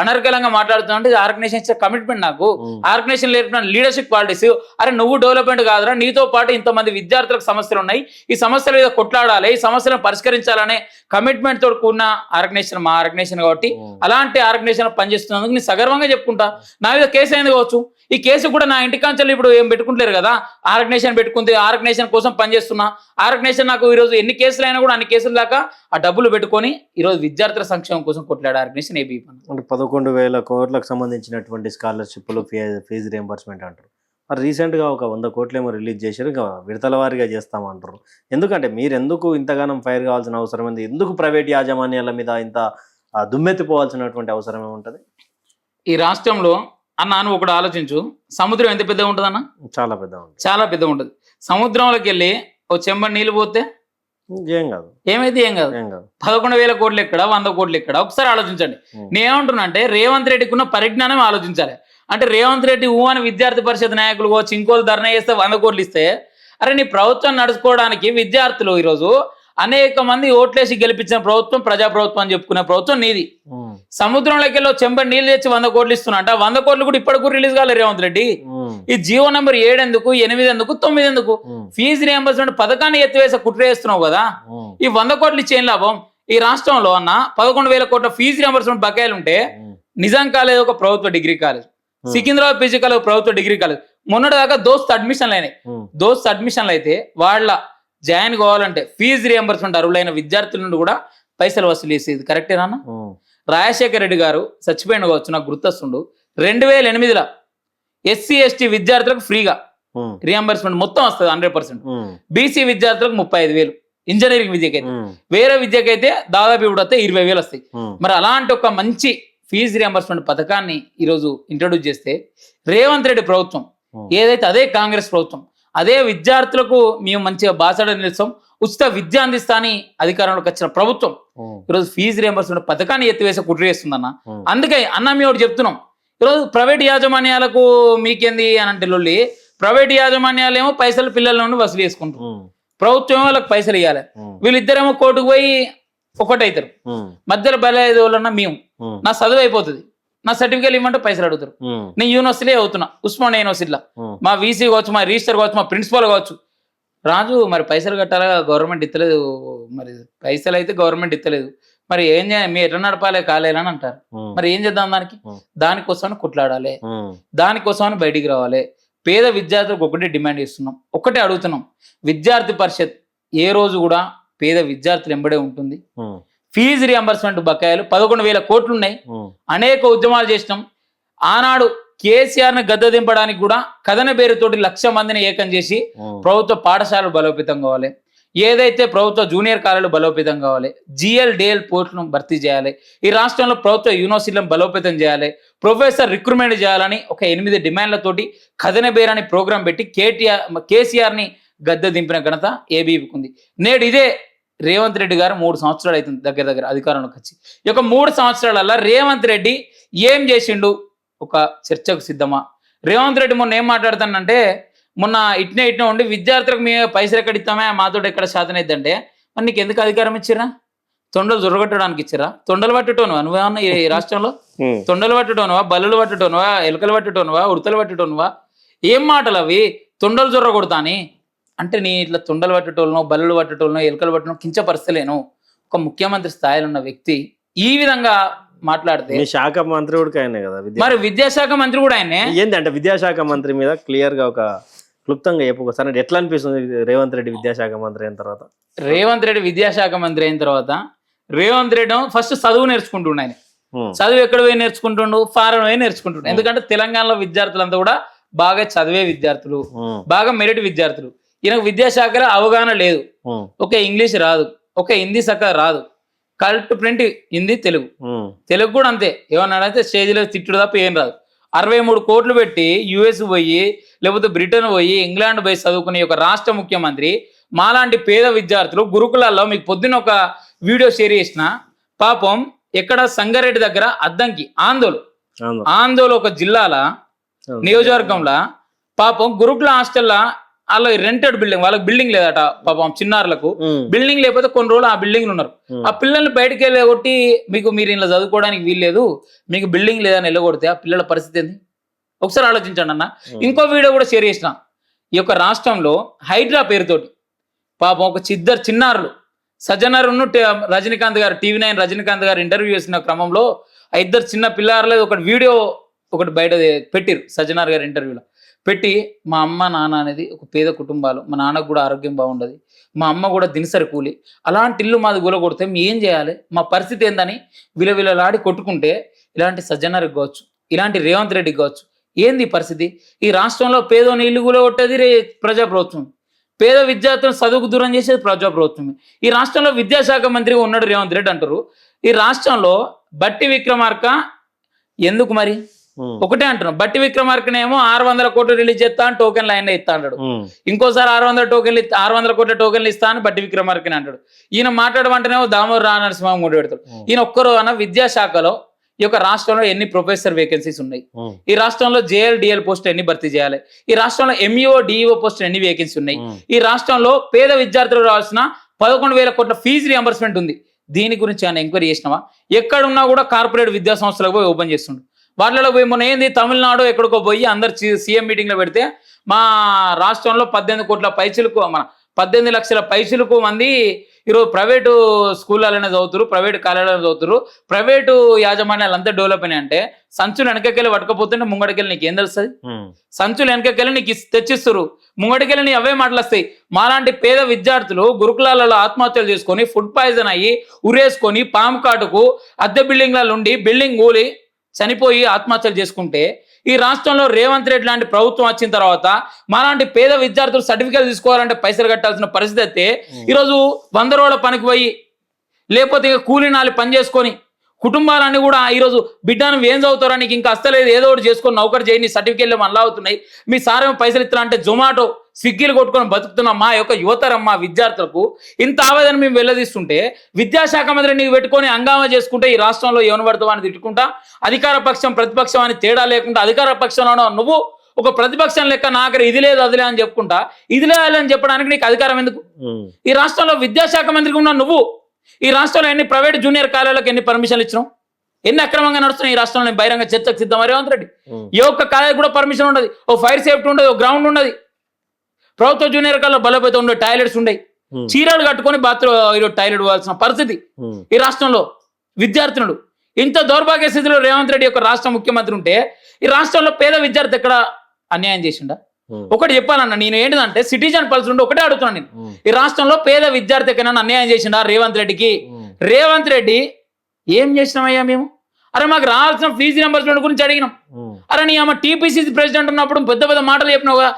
అనర్గళంగా మాట్లాడుతున్నా ఆర్గనైజేషన్ ఇచ్చే కమిట్మెంట్. నాకు ఆర్గనైజేషన్ లీడర్షిప్ క్వాలిటీస్, అరే నువ్వు డెవలప్మెంట్ కాదురా, నీతో పాటు ఇంతమంది విద్యార్థులకు సమస్యలు ఉన్నాయి, ఈ సమస్యల మీద కొట్లాడాలి, ఈ సమస్యలను పరిష్కరించాలనే కమిట్మెంట్ తోడు కూడిన ఆర్గనైజేషన్ మా ఆర్గనైజేషన్. కాబట్టి అలాంటి ఆర్గనైజేషన్ పనిచేస్తున్నందుకు నేను సగర్వంగా చెప్పుకుంటా. నా మీద కేసు అయింది కావచ్చు, ఈ కేసు కూడా నా ఇంటి కాంచెలు ఇప్పుడు ఏం పెట్టుకుంటలేరు కదా, ఆర్గనైజేషన్ పెట్టుకుంది, ఆర్గనైజేషన్ కోసం పనిచేస్తున్నా, ఆర్గనైజేషన్ నాకు ఈరోజు ఎన్ని కేసులు అయినా కూడా అన్ని కేసులు దాకా ఆ డబ్బులు పెట్టుకొని ఈరోజు విద్యార్థుల సంక్షేమం కోసం కొట్లాడే ఆర్గనైజేషన్ ఏబీవీపీ. అంటే 11,000 కోట్లకు సంబంధించినటువంటి స్కాలర్షిప్లు ఫీజు రియంబర్స్మెంట్ అంటారు. మరి రీసెంట్గా ఒక 100 కోట్లేమో రిలీజ్ చేశారు, ఇంకా విడతల వారీగా చేస్తామంటారు. ఎందుకంటే మీరు ఎందుకు ఇంతగానం ఫైర్ కావాల్సిన అవసరం ఉంది? ఎందుకు ప్రైవేట్ యాజమాన్యాల మీద ఇంత దుమ్మెత్తిపోవాల్సినటువంటి అవసరం ఏముంటుంది? ఈ రాష్ట్రంలో అన్నాను ఒకటి ఆలోచించు, సముద్రం ఎంత పెద్దగా ఉంటుంది అన్న? చాలా పెద్ద ఉంటుంది, చాలా పెద్దగా ఉంటుంది. సముద్రంలోకి వెళ్ళి ఓ చెంబడి నీళ్ళు పోతే ఏం కాదు, ఏమైతే ఏం కాదు. ఏం కాదు. 11,000 కోట్లు ఎక్కడ, 100 కోట్లు ఎక్కడ? ఒకసారి ఆలోచించండి. నేనేమంటున్నా అంటే రేవంత్ రెడ్డికి ఉన్న పరిజ్ఞానం ఆలోచించాలి. అంటే రేవంత్ రెడ్డి అని విద్యార్థి పరిషత్ నాయకులు వచ్చి ఇంకోళ్ళు ధర్నా చేస్తే 100 కోట్లు ఇస్తే, అరే నీ ప్రభుత్వం నడుచుకోవడానికి విద్యార్థులు ఈరోజు అనేక మంది ఓట్లేసి గెలిపించిన ప్రభుత్వం ప్రజాప్రభుత్వం అని చెప్పుకునే ప్రభుత్వం నీది. సముద్రంలోకి వెళ్ళి చెంబడి నీళ్ళు తెచ్చి 100 కోట్లు ఇస్తున్నా అంటే 100 కోట్లు కూడా ఇప్పటికూ రిలీజ్ కాలేదు రేవంత్ రెడ్డి. ఈ జీవో నెంబర్ 7 ఎందుకు, 8 ఎందుకు, 9 ఎందుకు? ఫీజు రియంబర్స్మెంట్ పథకాన్ని ఎత్తివేసే కుట్ర చేస్తున్నావు కదా. ఈ 100 కోట్లు ఇచ్చేం లాభం? ఈ రాష్ట్రంలో అన్న 11,000 కోట్ల ఫీజు రియంబర్స్మెంట్ బకాయిలు ఉంటే నిజాం కాలేజ్ ఒక ప్రభుత్వ degree college, Secunderabad PG college ప్రభుత్వ డిగ్రీ కాలేజ్, మొన్నటి దాకా దోస్త్ అడ్మిషన్లు అయినాయి. దోస్త్ అడ్మిషన్లు అయితే వాళ్ళ జాయిన్ కావాలంటే ఫీజు రియంబర్స్మెంట్ అర్హులైన విద్యార్థుల నుండి కూడా పైసలు వసూలు చేసేది. కరెక్టేనా? రాజశేఖర రెడ్డి గారు చచ్చిపోయిన కావచ్చు, నాకు గుర్తొస్తుండు, 2008లో ఎస్సీ ఎస్టీ విద్యార్థులకు ఫ్రీగా రియంబర్స్మెంట్ మొత్తం వస్తుంది 100%. బీసీ విద్యార్థులకు 35,000 ఇంజనీరింగ్ విద్యకైతే, వేరే విద్యకైతే దాదాపు ఇప్పుడు వస్తే 20,000 వస్తాయి. మరి అలాంటి ఒక మంచి ఫీజు రియంబర్స్మెంట్ పథకాన్ని ఈరోజు ఇంట్రొడ్యూస్ చేస్తే రేవంత్ రెడ్డి ప్రభుత్వం ఏదైతే అదే కాంగ్రెస్ ప్రభుత్వం అదే విద్యార్థులకు మేము మంచిగా బాసడ నిలుస్తాం, ఉచిత విద్య అందిస్తా అని అధికారంలోకి వచ్చిన ప్రభుత్వం ఈరోజు ఫీజు రియంబర్స్మెంట్ పథకాన్ని ఎత్తివేసే కుట్ర చేస్తుందన్న. అందుకే అన్న మీ ఒకటి చెప్తున్నాం, ఈరోజు ప్రైవేట్ యాజమాన్యాలకు మీకేంది అని అంటే లొల్లి, ప్రైవేట్ యాజమాన్యాలు ఏమో పైసలు పిల్లల నుండి వసూలు చేసుకుంటారు, ప్రభుత్వం వాళ్ళకి పైసలు ఇవ్వాలి. వీళ్ళిద్దరేమో కోర్టుకు పోయి ఒకటైతారు, మధ్యలో బలైదు వాళ్ళన్నా మేము, నా చదువు అయిపోతుంది, నా సర్టిఫికేట్ ఇవ్వమంటే పైసలు అడుగుతారు. నేను యూనివర్సిటీ అవుతున్నా, ఉస్మానియా యూనివర్సిటీలో, మా వీసీ కావచ్చు, మా రిజిస్టర్ కావచ్చు, మా ప్రిన్సిపల్ కావచ్చు, రాజు మరి పైసలు కట్టాలా, గవర్నమెంట్ ఇస్తలేదు, మరి పైసలు అయితే గవర్నమెంట్ ఇస్తలేదు, మరి ఏం చేయాలి, మీరు ఎట్లా నడపాలి కాలేదని అంటారు. మరి ఏం చేద్దాం దానికి? దానికోసమని కొట్లాడాలి, దానికోసమని బయటికి రావాలి. పేద విద్యార్థులకు ఒకటే డిమాండ్ చేస్తున్నాం, ఒకటే అడుగుతున్నాం, విద్యార్థి పరిషత్ ఏ రోజు కూడా పేద విద్యార్థులు ఎంబడే ఉంటుంది. ఫీజు రియంబర్స్మెంట్ బకాయిలు 11,000 కోట్లు ఉన్నాయి. అనేక ఉద్యమాలు చేసినాం. ఆనాడు కేసీఆర్ ని గద్దె దింపడానికి కూడా కథన పేరుతోటి 1,00,000 మందిని ఏకం చేసి ప్రభుత్వ పాఠశాలలు బలోపేతం కావాలి, ఏదైతే ప్రభుత్వ జూనియర్ కాలేజీలు బలోపేతం కావాలి, జిఎల్ డిఎల్ పోస్టులను భర్తీ చేయాలి, ఈ రాష్ట్రంలో ప్రభుత్వ యూనివర్సిటీలను బలోపేతం చేయాలి, ప్రొఫెసర్ రిక్రూట్మెంట్ చేయాలని ఒక 8 డిమాండ్లతోటి కథన బేరాని ప్రోగ్రాం పెట్టి కేసీఆర్ ని గద్దె దింపిన ఘనత ఏబీవీపీకి ఉంది. నేడు ఇదే రేవంత్ రెడ్డి గారు 3 సంవత్సరాలు అవుతుంది దగ్గర అధికారంలోకి వచ్చి. ఈ యొక్క 3 సంవత్సరాలలో రేవంత్ రెడ్డి ఏం చేసిండు? ఒక చర్చకు సిద్ధమా? రేవంత్ రెడ్డి మొన్న ఏం మాట్లాడుతానంటే, మొన్న ఇట్నే ఉండి విద్యార్థులకు మేము పైసలు ఎక్కడ ఇస్తామే, మాతో ఎక్కడ శాతం అయిద్దంటే, మరి నీకు ఎందుకు అధికారం ఇచ్చిరా? తొండలు జొరగొట్టడానికి ఇచ్చిరా? తొండలు పట్టుటోనువా నువ్వేమన్నా ఈ రాష్ట్రంలో? తొండలు పట్టుటోనువా, బల్లులు పట్టుటోనువా, ఎలుకలు పట్టుటోనువా, ఉడతలు పట్టుటోనువా? ఏం మాటలు అవి? తొండలు జొర్ర కొడతాని అంటే నీ ఇట్లా తొండలు పట్టేటోళ్ళనో, బల్లులు పట్టేటోళ్ళనో, ఎలుకలు పట్టడం కించపరచలేను. ఒక ముఖ్యమంత్రి స్థాయిలో ఉన్న వ్యక్తి ఈ విధంగా మాట్లాడితే, శాఖ మంత్రి కూడా ఆయనే కదా, మరి విద్యాశాఖ మంత్రి కూడా ఆయనే. ఏంటంటే విద్యాశాఖ మంత్రి మీద క్లియర్ గా ఒక క్లుప్తంగా చెప్పు, ఎట్లా అనిపిస్తుంది రేవంత్ రెడ్డి విద్యాశాఖ మంత్రి అయిన తర్వాత? రేవంత్ రెడ్డి విద్యాశాఖ మంత్రి అయిన తర్వాత రేవంత్ రెడ్డి ఫస్ట్ చదువు నేర్చుకుంటుండే. ఆయన చదువు ఎక్కడ పోయి నేర్చుకుంటుండు? ఫారెన్ పోయి నేర్చుకుంటుండు. ఎందుకంటే తెలంగాణలో విద్యార్థులంతా కూడా బాగా చదివే విద్యార్థులు, బాగా మెరిట్ విద్యార్థులు. ఈయనకు విద్యాశాఖలో అవగాహన లేదు. ఒక ఇంగ్లీష్ రాదు, ఒక హిందీ చక్కగా రాదు, కరెక్ట్ ప్రింట్ హిందీ తెలుగు కూడా అంతే. ఏమన్నాడంటే స్టేజ్లో తిట్టుడు తప్ప ఏం రాదు. 63 కోట్లు పెట్టి యుఎస్ పోయి, లేకపోతే బ్రిటన్ పోయి, ఇంగ్లాండ్ పోయి చదువుకునే ఒక రాష్ట్ర ముఖ్యమంత్రి మాలాంటి పేద విద్యార్థులు గురుకులాల్లో, మీకు పొద్దున్న ఒక వీడియో షేర్ చేసిన, పాపం ఎక్కడ సంగారెడ్డి దగ్గర అద్దంకి ఆందోళన ఒక జిల్లాల నియోజకవర్గంలో పాపం గురుకుల హాస్టల్లో వాళ్ళు రెంటెడ్ బిల్డింగ్, వాళ్ళకి బిల్డింగ్ లేదట పాపం చిన్నారులకు. బిల్డింగ్ లేకపోతే కొన్ని రోజులు ఆ బిల్డింగ్లు ఉన్నారు. ఆ పిల్లల్ని బయటకు వెళ్ళగొట్టి, మీరు ఇలా చదువుకోవడానికి వీల్లేదు, మీకు బిల్డింగ్ లేదని వెళ్ళగొడితే ఆ పిల్లల పరిస్థితి ఏంది? ఒకసారి ఆలోచించండి అన్న. ఇంకో వీడియో కూడా షేర్ చేసిన, ఈ యొక్క రాష్ట్రంలో హైడ్రా పేరుతోటి పాపం ఒక చిన్నారులు సజ్జనరును రజనీకాంత్ గారు, TV9 రజనీకాంత్ గారు ఇంటర్వ్యూ చేసిన క్రమంలో ఆ 2 చిన్న పిల్లారులు ఒక వీడియో ఒకటి బయట పెట్టిరు సజ్జనార్ గారి ఇంటర్వ్యూలో పెట్టి, మా అమ్మ నాన్న అనేది ఒక పేద కుటుంబాలు, మా నాన్నకు కూడా ఆరోగ్యం బాగుండదు, మా అమ్మ కూడా దినసరి కూలి, అలాంటి ఇల్లు మాది కూలగొడితే మేము ఏం చేయాలి, మా పరిస్థితి ఏందని విలవిలలాడి కొట్టుకుంటే, ఇలాంటి సజ్జనార్కి కావచ్చు, ఇలాంటి రేవంత్ రెడ్డికి కావచ్చు, ఏంది ఈ పరిస్థితి? ఈ రాష్ట్రంలో పేదోని ఇల్లు కూలగొట్టేది ప్రజాప్రభుత్వం, పేద విద్యార్థులను చదువుకు దూరం చేసేది ప్రజాప్రభుత్వమే. ఈ రాష్ట్రంలో విద్యాశాఖ మంత్రిగా ఉన్నాడు రేవంత్ రెడ్డి అంటారు. ఈ రాష్ట్రంలో బట్టి విక్రమార్క ఎందుకు మరి? ఒకటే అంటున్నాం, బట్టి విక్రమార్కనేమో 600 కోట్లు రిలీజ్ చేస్తా అని టోకెన్లు ఆయన ఇస్తా అంటాడు, ఇంకోసారి 600 కోట్ల టోకెన్లు ఇస్తా అని బట్టి విక్రమార్కని అంటాడు. ఈయన మాట్లాడమంటేనేమో దామోదర నరసింహ ముడి పెడతాడు. ఈయన ఒక్కరు అన్న విద్యాశాఖలో ఈ యొక్క రాష్ట్రంలో ఎన్ని ప్రొఫెసర్ వేకెన్సీస్ ఉన్నాయి, ఈ రాష్ట్రంలో JL-DL పోస్ట్ ఎన్ని భర్తీ చేయాలి, ఈ రాష్ట్రంలో MEO-DEO పోస్ట్ ఎన్ని వేకెన్సీ ఉన్నాయి, ఈ రాష్ట్రంలో పేద విద్యార్థులకు రావాల్సిన 11,000 కోట్ల ఫీజు రియంబర్స్మెంట్ ఉంది, దీని గురించి ఆయన ఎంక్వైరీ చేసినావా? ఎక్కడున్నా కూడా కార్పొరేట్ విద్యా సంస్థలకు పోయి ఓపెన్ చేస్తుండు. వాటిలో పోయి మొన్న ఏంది తమిళనాడు ఎక్కడికో పోయి అందరు CM మీటింగ్లో పెడితే మా రాష్ట్రంలో 18 కోట్ల పైచిలకు, మన 18 లక్షల పైచిలకు మంది ఈరోజు ప్రైవేటు స్కూళ్ళలోనే చదువుతారు, ప్రైవేటు కాలేజీలో చదువుతారు, ప్రైవేటు యాజమాన్యాలు అంతా డెవలప్ అయినాయి అంటే సంచులు వెనకకెళ్ళి పట్టుకపోతుంటే ముంగడికెళ్ళి నీకు ఏం తెలుస్తుంది? సంచులు వెనకకెళ్ళి నీకు తెచ్చిస్తారు, ముంగడికెళ్ళి నీ అవే మాటలు వస్తాయి. మాలాంటి పేద విద్యార్థులు గురుకులాలలో ఆత్మహత్యలు చేసుకొని ఫుడ్ పాయిజన్ అయ్యి ఉరేసుకొని పాము కాటుకు అద్దె బిల్డింగ్లలో ఉండి బిల్డింగ్ కూలి చనిపోయి ఆత్మహత్యలు చేసుకుంటే, ఈ రాష్ట్రంలో రేవంత్ రెడ్డి లాంటి ప్రభుత్వం వచ్చిన తర్వాత మాలాంటి పేద విద్యార్థులు సర్టిఫికేట్ తీసుకోవాలంటే పైసలు కట్టాల్సిన పరిస్థితి అయితే ఈరోజు 100 రోజుల పనికి పోయి లేకపోతే ఇక కూలీ నాలి పని చేసుకొని కుటుంబాలన్నీ కూడా ఈరోజు బిడ్డను ఏం చదువుతారా, నీకు ఇంకా అస్తలేదు, ఏదో ఒకటి చేసుకొని నౌకరు చేయి, నీ సర్టిఫికేట్లు మళ్ళా అవుతున్నాయి, మీ సారేమో పైసలు ఇస్తారా అంటే జొమాటో స్విగ్గీలు కొట్టుకొని బతుకుతున్నాం మా యొక్క యువతరం, మా విద్యార్థులకు ఇంత ఆవేదన మేము వెళ్ళదీస్తుంటే విద్యాశాఖ మంత్రి నీకు పెట్టుకొని హంగామా చేసుకుంటే ఈ రాష్ట్రంలో ఎవరు పడతావు అని తిట్టుకుంటా, అధికార పక్షం ప్రతిపక్షం అని తేడా లేకుండా అధికార పక్షంలోనో నువ్వు ఒక ప్రతిపక్షం లెక్క నాకర ఇది లేదు అదిలే అని చెప్పుకుంటా, ఇది లేదని చెప్పడానికి నీకు అధికారం ఎందుకు? ఈ రాష్ట్రంలో విద్యాశాఖ మంత్రిగా ఉన్న నువ్వు ఈ రాష్ట్రంలో ఎన్ని ప్రైవేట్ జూనియర్ కాలేజీలకు ఎన్ని పర్మిషన్లు ఇచ్చినావు, ఎన్ని అక్రమంగా నడుస్తున్నాయి ఈ రాష్ట్రంలో? బహిరంగ చర్చకు సిద్ధం రేవంత్ రెడ్డి. ఏ ఒక్క కాలేజ్ కూడా పర్మిషన్ ఉండదు, ఓ ఫైర్ సేఫ్టీ ఉండదు, ఓ గ్రౌండ్ ఉండదు, ప్రభుత్వ జూనియర్ కాలేజ్ బలపైతే ఉండే టాయిలెట్స్ ఉండయి, చీరలు కట్టుకొని బాత్రూమ్ టాయిలెట్ పోవాల్సిన పరిస్థితి ఈ రాష్ట్రంలో విద్యార్థినులు. ఇంత దౌర్భాగ్య స్థితిలో రేవంత్ రెడ్డి యొక్క రాష్ట్ర ముఖ్యమంత్రి ఉంటే ఈ రాష్ట్రంలో పేద విద్యార్థి ఎక్కడ అన్యాయం చేసిండా? ఒకటి చెప్పాలన్న, నేను ఏంటిదంటే సిటిజన్ పల్స్ ఉండి ఒకటే అడుగుతున్నాను నేను, ఈ రాష్ట్రంలో పేద విద్యార్థి ఎక్కడైనా అన్యాయం చేసిండా రేవంత్ రెడ్డికి? రేవంత్ రెడ్డి ఏం చేసినామయ్యా మేము? అరే మాకు రావాల్సిన ఫీజు రియంబర్స్మెంట్ గురించి అడిగినాం. అరే నీ అమ్మ TPCC ప్రెసిడెంట్ ఉన్నప్పుడు పెద్ద పెద్ద మాటలు చెప్పినావు కదా,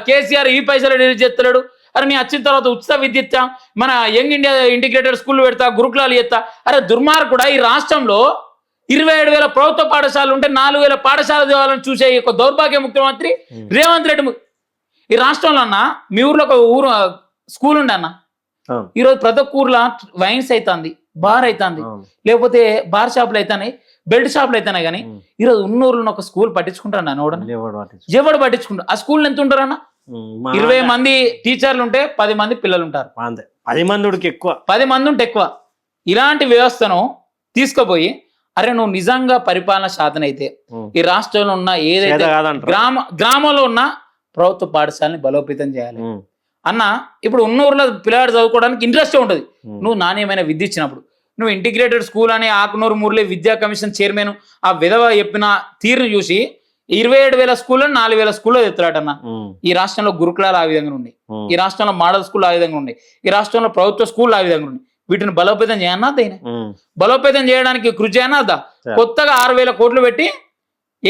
కేసీఆర్ ఈ పైసలు రిలీజ్ చేస్తాడు, అరే నీ వచ్చిన తర్వాత ఉచిత విద్య ఇస్తా, మన యంగ్ ఇండియా ఇంటిగ్రేటెడ్ స్కూల్ పెడతా, గురుకులాలు చేస్తా. అరే దుర్మార్గుడా, ఈ రాష్ట్రంలో 27,000 ప్రభుత్వ పాఠశాలలు ఉంటే 4,000 పాఠశాలలు దేవాలని చూసే ఒక దౌర్భాగ్య ముఖ్యమంత్రి రేవంత్ రెడ్డి. ఈ రాష్ట్రంలో అన్న మీ ఊర్లో ఒక ఊరు స్కూల్ ఉండే అన్న, ఈరోజు ప్రతి ఒక్క ఊర్లో వైన్స్ అవుతుంది, బార్ అవుతుంది, లేకపోతే బార్ షాపులు అవుతాయి, బెల్ట్ షాపులు అవుతున్నాయి. కానీ ఈరోజు ఉన్నూరులో ఒక స్కూల్ పట్టించుకుంటారు అన్న, ఎవడు పట్టించుకుంటారు? ఆ స్కూల్ ఎంత ఉంటారన్న? 20 మంది టీచర్లు ఉంటే 10 మంది పిల్లలు ఉంటారు, 10 మంది ఎక్కువ, 10 మంది ఉంటే ఎక్కువ. ఇలాంటి వ్యవస్థను తీసుకుపోయి అరే నువ్వు నిజంగా పరిపాలన శాతం అయితే ఈ రాష్ట్రంలో ఉన్న ఏదైతే గ్రామంలో ఉన్న ప్రభుత్వ పాఠశాలని బలోపేతం చేయాలి అన్న. ఇప్పుడు ఉన్నూరులో పిల్లవాడు చదువుకోవడానికి ఇంట్రెస్ట్ ఉంటుంది, నువ్వు నాణ్యమైన విద్య ఇచ్చినప్పుడు. నువ్వు ఇంటిగ్రేటెడ్ స్కూల్ అని ఆకునూరు మురళి విద్యా కమిషన్ చైర్మన్ ఆ విధవ చెప్పిన తీరును చూసి 27,000 స్కూల్లో 4,000 స్కూల్లో ఎత్తురాటన్న. ఈ రాష్ట్రంలో గురుకులాలు ఆ విధంగా ఉన్నాయి, ఈ రాష్ట్రంలో మోడల్ స్కూల్ ఆ విధంగా ఉన్నాయి, ఈ రాష్ట్రంలో ప్రభుత్వ స్కూల్ ఆ విధంగా ఉన్నాయి. వీటిని బలోపేతం చేయన్నా దైనా? బలోపేతం చేయడానికి కృషి చేయనా వద్దా? కొత్తగా 6,000 కోట్లు పెట్టి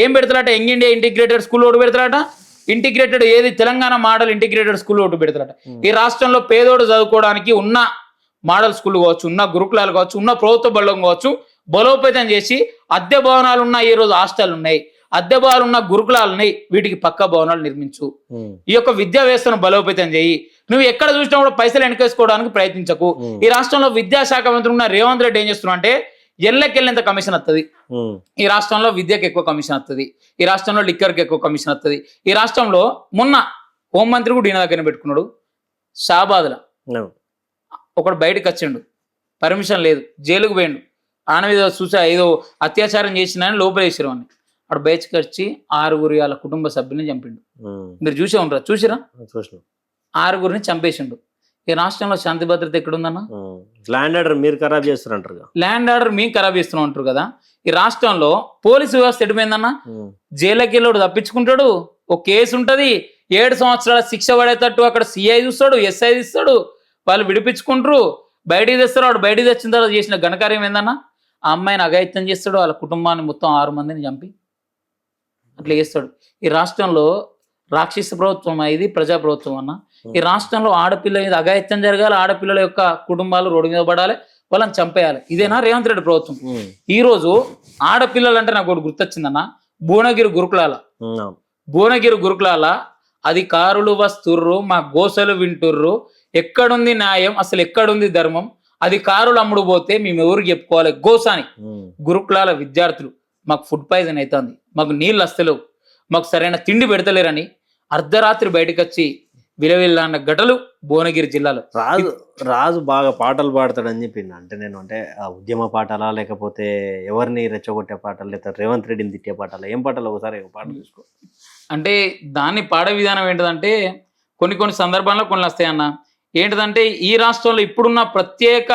ఏం పెడతారట? యంగ్ ఇండియా ఇంటిగ్రేటెడ్ స్కూల్ ఒకటి పెడతారట, ఇంటిగ్రేటెడ్ ఏది తెలంగాణ మోడల్ ఇంటిగ్రేటెడ్ స్కూల్ ఒకటి పెడతారట. ఈ రాష్ట్రంలో పేదోడు చదువుకోవడానికి ఉన్న మోడల్ స్కూల్ కావచ్చు, ఉన్న గురుకులాలు కావచ్చు, ఉన్న ప్రభుత్వ బలం కావచ్చు బలోపేతం చేసి అద్దె భవనాలు ఉన్న ఈ రోజు హాస్టల్ ఉన్నాయి, అద్దె భవనాలు ఉన్న గురుకులాలు ఉన్నాయి, వీటికి పక్కా భవనాలు నిర్మించు. ఈ యొక్క విద్యా వ్యవస్థను బలోపేతం చేయి. నువ్వు ఎక్కడ చూసినా కూడా పైసలు వెనకేసుకోవడానికి ప్రయత్నించకు. ఈ రాష్ట్రంలో విద్యాశాఖ మంత్రి ఉన్న రేవంత్ రెడ్డి ఏం చేస్తున్నావు అంటే ఎల్లకెళ్ళేంత కమిషన్ వస్తుంది. ఈ రాష్ట్రంలో విద్యకు ఎక్కువ కమిషన్ వస్తుంది, ఈ రాష్ట్రంలో లిక్కర్కి ఎక్కువ కమిషన్ వస్తుంది. ఈ రాష్ట్రంలో మొన్న హోంమంత్రి కూడా ఈయన దగ్గర పెట్టుకున్నాడు. షాబాద్లో ఒకడు బయటకు వచ్చిండు, పర్మిషన్ లేదు, జైలుకు పోయిండు, ఆయన మీద చూసా ఏదో అత్యాచారం చేసిన లోపలేసారు అని. అక్కడ బయటకు వచ్చి 6 వాళ్ళ కుటుంబ సభ్యుల్ని చంపిండు. మీరు చూసే ఉంటారు, చూసిరా? 6 చంపేసిండు. ఈ రాష్ట్రంలో శాంతి భద్రత ఎక్కడుందన్న? ల్యాండ్ ఆర్డర్ మీరు ఖరాబ్ చేస్తారంటారు. ల్యాండ్ ఆర్డర్ మేము ఖరాబ్ చేస్తున్నాం అంటారు కదా. ఈ రాష్ట్రంలో పోలీసు వ్యవస్థ ఎటుపోయిందన్న? జైలుకి వెళ్ళాడు తప్పించుకుంటాడు, ఒక కేసు ఉంటది, 7 సంవత్సరాల శిక్ష పడేటట్టు అక్కడ సిఐ చూస్తాడు, ఎస్ఐ ఇస్తాడు, వాళ్ళు విడిపించుకుంటారు, బయటికి తెస్తారు. వాడు బయటికి తెచ్చిన తర్వాత చేసిన ఘనకార్యం ఏందన్న? ఆ అమ్మాయిని అఘాయిత్యం చేస్తాడు, వాళ్ళ కుటుంబాన్ని మొత్తం 6 మందిని చంపి అట్లా చేస్తాడు. ఈ రాష్ట్రంలో రాక్షస ప్రభుత్వం ఇది ప్రజా ప్రభుత్వం అన్న. ఈ రాష్ట్రంలో ఆడపిల్ల మీద అఘాయిత్యం జరగాలి, ఆడపిల్లల యొక్క కుటుంబాలు రోడ్డు మీద పడాలి, వాళ్ళని చంపేయాలి. ఇదేనా రేవంత్ రెడ్డి ప్రభుత్వం? ఈ రోజు ఆడపిల్లలు అంటే నాకు ఒకటి గుర్తొచ్చిందన్న, భువనగిరి గురుకులాల అధికారులు వస్తుర్రు, మా గోసలు వింటుర్రు, ఎక్కడుంది న్యాయం, అసలు ఎక్కడుంది ధర్మం? అధికారులు అమ్ముడు పోతే మేము ఎవరికి చెప్పుకోవాలి? గోసాని గురుకులాల విద్యార్థులు మాకు ఫుడ్ పాయిజన్ అవుతుంది, మాకు నీళ్ళు వస్తలేవు, మాకు సరైన తిండి పెడతలేరని అర్ధరాత్రి బయటకు వచ్చి విలవిల్లన్న ఘటనలు భువనగిరి జిల్లాలో. రాజు బాగా పాటలు పాడతాడని చెప్పింది. అంటే నేను అంటే ఆ ఉద్యమ పాటలా, లేకపోతే ఎవరిని రెచ్చగొట్టే పాటలు, లేకపోతే రేవంత్ రెడ్డిని తిట్టే పాటలు, ఏం పాటలు? ఒకసారి పాట చూసుకో. అంటే దాన్ని పాడే విధానం ఏంటిదంటే కొన్ని సందర్భాల్లో కొన్ని వస్తాయి అన్న. ఏంటిదంటే ఈ రాష్ట్రంలో ఇప్పుడున్న ప్రత్యేక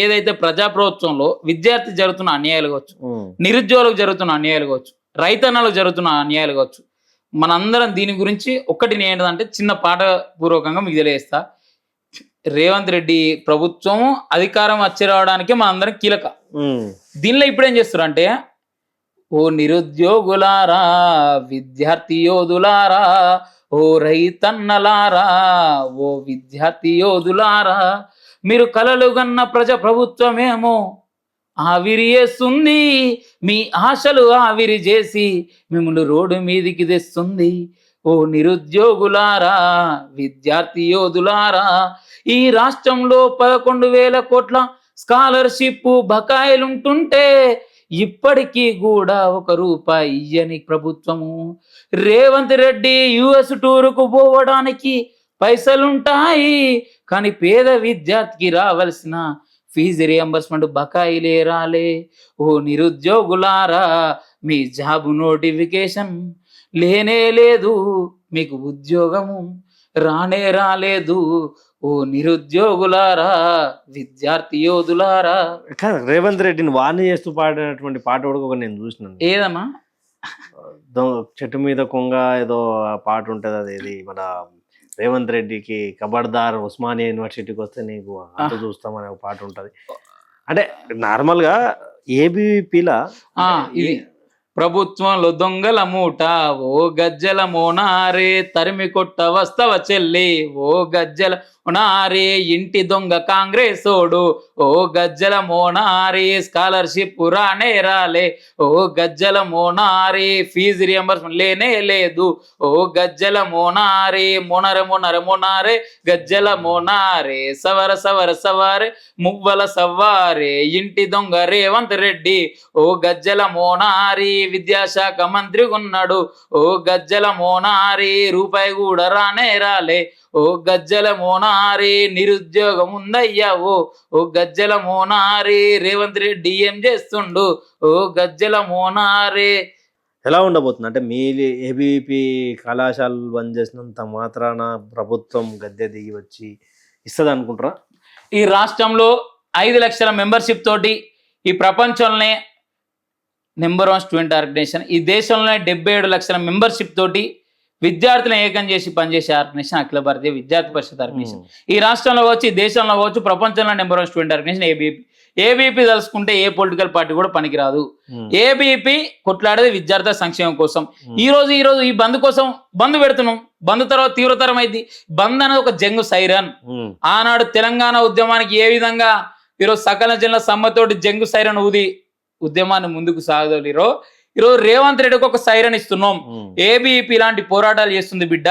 ఏదైతే ప్రజాప్రభుత్వంలో విద్యార్థి జరుగుతున్న అన్యాయాలు కావచ్చు, నిరుద్యోగులకు జరుగుతున్న అన్యాయాలు కావచ్చు, రైతన్నలకు జరుగుతున్న అన్యాయాలు కావచ్చు, మనందరం దీని గురించి ఒక్కటి ఏంటంటే చిన్న పాట పూర్వకంగా మీకు తెలియజేస్తా. రేవంత్ రెడ్డి ప్రభుత్వం అధికారం వచ్చి రావడానికి మనందరం కీలక. దీనిలో ఇప్పుడు ఏం చేస్తారు అంటే, ఓ నిరుద్యోగులారా, విద్యార్థి యోధులారా, ఓ రైతన్నలారా, ఓ విద్యార్థి యోధులారా, మీరు కలలు గన్న ప్రజా ప్రభుత్వమేమో ఆవిరి చేస్తుంది, మీ ఆశలు ఆవిరి చేసి మిమ్మల్ని రోడ్డు మీదికి తెస్తుంది. ఓ నిరుద్యోగులారా, విద్యార్థి యోధులారా, ఈ రాష్ట్రంలో 11,000 కోట్ల స్కాలర్షిప్ బకాయిలుంటుంటే ఇప్పటికీ కూడా 1 రూపాయి ఇయ్యని ప్రభుత్వము. రేవంత్ రెడ్డి యుఎస్ టూరుకు పోవడానికి పైసలుంటాయి, కానీ పేద విద్యార్థికి రావాల్సిన ఫీజు రియంబర్స్మెంట్ బకాయిలే రాలే. ఓ నిరుద్యోగులారా, మీ జాబ్ నోటిఫికేషన్ లేనే లేదు, మీకు ఉద్యోగము రానే రాలేదు. ఓ నిరుద్యోగులారా, విద్యార్థి యోధులారా. రేవంత్ రెడ్డిని వార్ని చేస్తూ పాడినటువంటి పాట కూడా నేను చూసినాను. ఏదన్నా? చెట్టు మీద కొంగ ఏదో పాట ఉంటుంది, అది ఇది మన రేవంత్ రెడ్డికి ఖబర్దార్ ఉస్మానియా యూనివర్సిటీకి వస్తే నీకు అంత చూస్తామనే ఒక పాట ఉంటది. అంటే నార్మల్ గా ఏబీపీలా ఇది ప్రభుత్వంలో దొంగల మూట, ఓ గజ్జల మోనారే, తరిమి కొట్ట వస్తవ చెల్లి, ఓ గజ్జల మోనారే, ఇంటి దొంగ కాంగ్రెసోడు, ఓ గజ్జల మోనారే, స్కాలర్షిప్ రానే రాలే, ఓ గజ్జల మోనారే, ఫీజు రియంబర్స్మెంట్ లేనే లేదు, ఓ గజ్జల మోనారే, మొనరే గజ్జల మోనారే, సవరే మువ్వల సవ్వారే, ఇంటి దొంగ రేవంత్ రెడ్డి, ఓ గజ్జల మోనారి, విద్యాశాఖ మంత్రి ఉన్నాడు, ఓ గజ్జల మోనారి, రూపాయి కూడా రానే రాలే, ఓ గజ్జల మోనారి, నిరుద్యోగం ఉందయ్యా, ఓ గజ్జల మోనారి, రేవంత్ రెడ్డి ఏం చేస్తుండు, ఓ గజ్జల మోనారి. ఎలా ఉండబోతుంది అంటే మీ ఏబీపీ కళాశాలలు బంద్ చేసినంత మాత్రాన ప్రభుత్వం గద్దె దిగి వచ్చి ఇస్తుంది అనుకుంటారా? ఈ రాష్ట్రంలో 5 లక్షల మెంబర్షిప్ తోటి ఈ ప్రపంచంలోనే నెంబర్ 1 స్టూడెంట్ ఆర్గనైజేషన్, ఈ దేశంలోనే 77 లక్షల మెంబర్షిప్ తోటి విద్యార్థులను ఏకం చేసి పనిచేసే ఆర్గనైజేషన్ అఖిల భారతీయ విద్యార్థి పరిషత్ ఆర్గనైజేషన్. ఈ రాష్ట్రంలో వచ్చి, దేశంలో కావచ్చు, ప్రపంచంలో నెంబర్ 1 స్టూడెంట్ ఆర్గనైజేషన్ ఏబీపీ తలుసుకుంటే ఏ పొలిటికల్ పార్టీ కూడా పనికిరాదు. ఏబీపీ కొట్లాడేది విద్యార్థుల సంక్షేమం కోసం. ఈ రోజు ఈ బంద్ కోసం బంద్ పెడుతున్నాం. బంద్ తర్వాత తీవ్రతరం అయింది. బంద్ అనేది ఒక జంగు సైరన్. ఆనాడు తెలంగాణ ఉద్యమానికి ఏ విధంగా ఈరోజు సకల జనుల సమ్మతోటి జంగు సైరన్ ఊది ఉద్యమాన్ని ముందుకు సాగదోలిరో, ఈరోజు రేవంత్ రెడ్డికి ఒక సైరన్ ఇస్తున్నాం. ఏబీపీ ఇలాంటి పోరాటాలు చేస్తుంది బిడ్డ.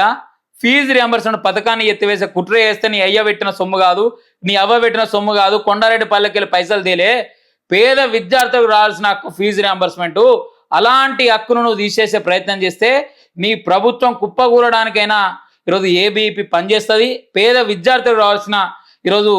ఫీజు రియంబర్స్మెంట్ పథకాన్ని ఎత్తివేసే కుట్ర చేస్తే నీ అయ్య పెట్టిన సొమ్ము కాదు, నీ అవ్వ పెట్టిన సొమ్ము కాదు, కొండారెడ్డి పల్లెకెళ్ళి పైసలు తేలే. పేద విద్యార్థులకు రావాల్సిన హక్కు ఫీజు రియంబర్స్మెంట్, అలాంటి హక్కును నువ్వు తీసేసే ప్రయత్నం చేస్తే నీ ప్రభుత్వం కుప్పకూలడానికైనా ఈరోజు ఏబీపీ పనిచేస్తుంది. పేద విద్యార్థులకు రావాల్సిన ఈరోజు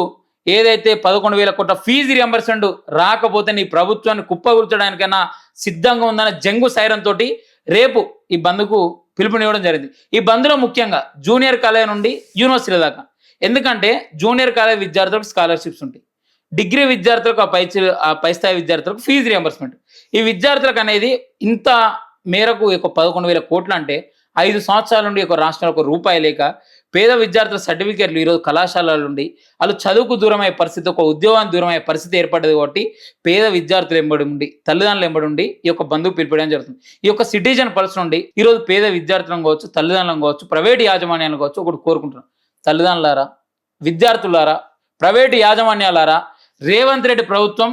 ఏదైతే 11,000 కోట్ల ఫీజు రియంబర్స్మెంట్ రాకపోతే నీ ప్రభుత్వాన్ని కుప్పకూర్చడానికైనా సిద్ధంగా ఉందన్న జంగు సైరన్ తోటి రేపు ఈ బంద్కు పిలుపునివ్వడం జరిగింది. ఈ బంద్లో ముఖ్యంగా జూనియర్ కాలేజ్ నుండి యూనివర్సిటీ దాకా ఎందుకంటే జూనియర్ కాలేజ్ విద్యార్థులకు స్కాలర్షిప్స్ ఉంటాయి, డిగ్రీ విద్యార్థులకు ఆ పై స్థాయి విద్యార్థులకు ఫీజు రియంబర్స్మెంట్. ఈ విద్యార్థులకు అనేది ఇంత మేరకు 11,000 కోట్లు అంటే 5 సంవత్సరాల నుండి ఒక రాష్ట్రంలో ఒక రూపాయి లేక పేద విద్యార్థుల సర్టిఫికేట్లు ఈరోజు కళాశాలల నుండి వాళ్ళు చదువుకు దూరమయ్యే పరిస్థితి, ఒక ఉద్యోగానికి దూరమయ్యే పరిస్థితి ఏర్పడ్డది. కాబట్టి పేద విద్యార్థులు ఎంబడి ఉండి, తల్లిదండ్రులు ఎంబడి ఉండి ఈ యొక్క బంధువు పిలిపించడం జరుగుతుంది. ఈ యొక్క సిటిజన్ పల్స్ నుండి ఈరోజు పేద విద్యార్థులను కావచ్చు, తల్లిదండ్రులను కావచ్చు, ప్రైవేటు యాజమాన్యాలను కావచ్చు ఒకటి కోరుకుంటున్నాం. తల్లిదండ్రులారా, విద్యార్థులారా, ప్రైవేటు యాజమాన్యాలారా, రేవంత్ రెడ్డి ప్రభుత్వం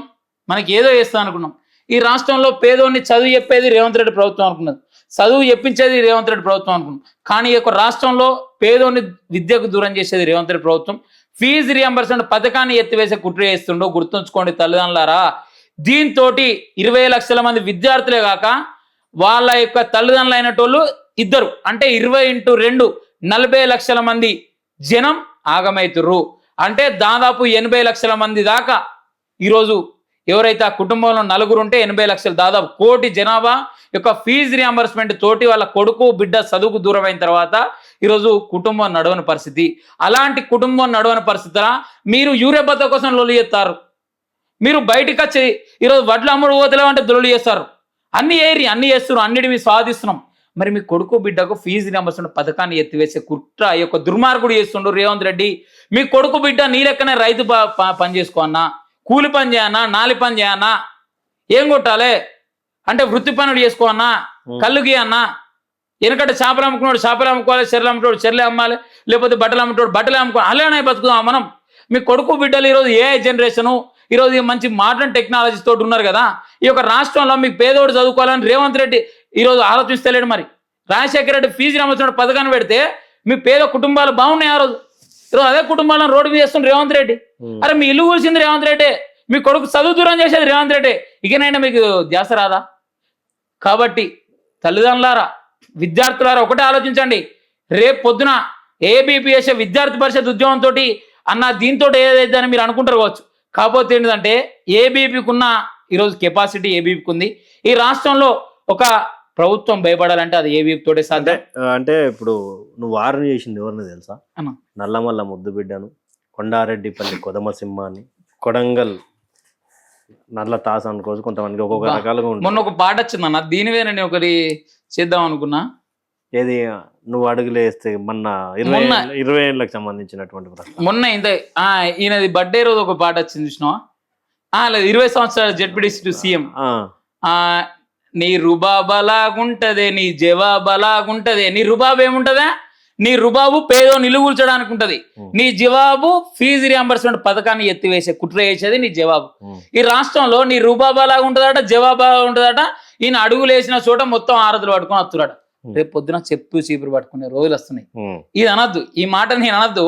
మనకి ఏదో చేస్తా అనుకున్నాం. ఈ రాష్ట్రంలో పేదోడిని చదువు చెప్పేది రేవంత్ రెడ్డి ప్రభుత్వం అనుకున్నది, చదువు చెప్పించేది రేవంత్ రెడ్డి ప్రభుత్వం అనుకున్నాం. కానీ ఈ యొక్క రాష్ట్రంలో పేదోడిని విద్యకు దూరం చేసేది రేవంత్ రెడ్డి ప్రభుత్వం. ఫీజు రియంబర్స్మెంట్ పథకాన్ని ఎత్తివేసే కుట్ర చేస్తుండో గుర్తుంచుకోండి తల్లిదండ్రులారా. దీంతో 20 లక్షల మంది విద్యార్థులే కాక వాళ్ళ యొక్క తల్లిదండ్రులు అయినటోళ్ళు ఇద్దరు, అంటే 20x2 40 లక్షల మంది జనం ఆగమైతుర్రు. అంటే దాదాపు 80 లక్షల మంది దాకా ఈరోజు ఎవరైతే ఆ కుటుంబంలో నలుగురు ఉంటే 80 లక్షలు, దాదాపు 1 కోటి జనాభా యొక్క ఫీజు రియంబర్స్మెంట్ తోటి వాళ్ళ కొడుకు బిడ్డ చదువుకు దూరం అయిన తర్వాత ఈరోజు కుటుంబం నడవని పరిస్థితి. అలాంటి కుటుంబం నడవని పరిస్థితుల మీరు యూరియా బత్త కోసం లొల్లి చేస్తారు. మీరు బయటికి వచ్చి ఈరోజు వడ్లు అమ్ముడు పోతలేమంటే దొల్లి చేస్తారు. అన్ని చేస్తున్నారు, అన్నిటి మీరు సాధిస్తున్నాం. మరి మీ కొడుకు బిడ్డకు ఫీజు రియంబర్స్మెంట్ పథకాన్ని ఎత్తివేసే కుట్ర ఈ యొక్క దుర్మార్గుడు చేస్తుండు రేవంత్ రెడ్డి. మీ కొడుకు బిడ్డ నీ లెక్కనే రైతు పని చేసుకో అన్నా, కూలి పని చేయన్నా, నాలి పని చేయన్నా, ఏం కొట్టాలి అంటే వృత్తి పనులు చేసుకో అన్నా, కళ్ళు గీయన్నా. ఎందుకంటే చేపలు అమ్ముకున్నాడు చేపలు అమ్ముకోవాలి, చెర్రలు అమ్ముకోడు చెర్రలు అమ్మాలి, లేకపోతే బట్టలు అమ్ముకోడు బట్టలు అమ్ముకోవాలి. అలానే బతుకుదాం మనం. మీ కొడుకు బిడ్డలు ఈరోజు ఏఐ జనరేషను, ఈరోజు మంచి మోడర్న్ టెక్నాలజీస్ తోటి ఉన్నారు కదా. ఈ యొక్క రాష్ట్రంలో మీకు పేదోడు చదువుకోవాలని రేవంత్ రెడ్డి ఈరోజు ఆలోచిస్తలేడు. మరి రాజశేఖర రెడ్డి ఫీజు రియంబర్స్మెంట్ పథకాన్ని పెడితే మీ పేద కుటుంబాలు బాగున్నాయి. ఆ రోజు ఈరోజు అదే కుటుంబాలను రోడ్డు మీద చేస్తుంది రేవంత్ రెడ్డి. అరే మీ ఇల్లు కూల్చింది రేవంత్ రెడ్డి, మీ కొడుకు చదువు దూరం చేసేది రేవంత్ రెడ్డి. ఇకనైనా మీకు ధ్యాస రాదా? కాబట్టి తల్లిదండ్రులారా, విద్యార్థులారా ఒకటే ఆలోచించండి. రేపు పొద్దున ఏబీపీఎస్ విద్యార్థి పరిషత్ ఉద్యోగంతో అన్న దీంతో ఏదైతే అని మీరు అనుకుంటారు కావచ్చు. కాకపోతే ఏంటంటే ఏబీపీకి ఉన్న ఈరోజు కెపాసిటీ ఏబీపీకి ఉంది. ఈ రాష్ట్రంలో ఒక ప్రభుత్వం భయపడాలంటే అది ఏబీపీ తోటే సాధ్యం. అంటే ఇప్పుడు నువ్వు వారని చేసింది ఎవరిని తెలుసా? అన్న నల్లమల్ల ముద్దు బిడ్డను, కొండారెడ్డిపల్లి కొదమ సింహాన్ని, కొడంగల్ నల్ల తాస అనుకోవచ్చు. కొంతమందికి ఒక్కొక్క రకాలుగా ఉంటుంది. మొన్న ఒక పాట వచ్చిందన్న, దీనివే నేను ఒకటి చేద్దాం అనుకున్నా. ఏది నువ్వు అడుగులేస్తే మొన్న 20 ఏళ్ళకి సంబంధించినటువంటి ప్రశ్న. మొన్న ఇంత ఈయనది బర్త్డే రోజు ఒక పాట వచ్చింది చూసినావా? లేదు 20 సంవత్సరాలు జెడ్పీటీసీ టు సీఎం. నీ రుబాబలాగుంటదే, నీ జవాబలాగుంటదే. నీ రుబాబు ఏముంటదా? నీ రుబాబు పేదో నిలుగుల్చడానికి ఉంటది. నీ జవాబు ఫీజు రియంబర్స్మెంట్ పథకాన్ని ఎత్తివేసే కుట్ర వేసేది నీ జవాబు. ఈ రాష్ట్రంలో నీ రుబాబలాగా ఉంటుందట, జవాబా ఉంటుందట. ఈయన అడుగులు వేసిన చోట మొత్తం ఆరతులు పట్టుకొని వస్తున్నాడు. రేపు పొద్దున చెప్పు చీపురు పట్టుకునే రోజులు వస్తున్నాయి. ఇది అనద్దు, ఈ మాట నేను అనద్దు.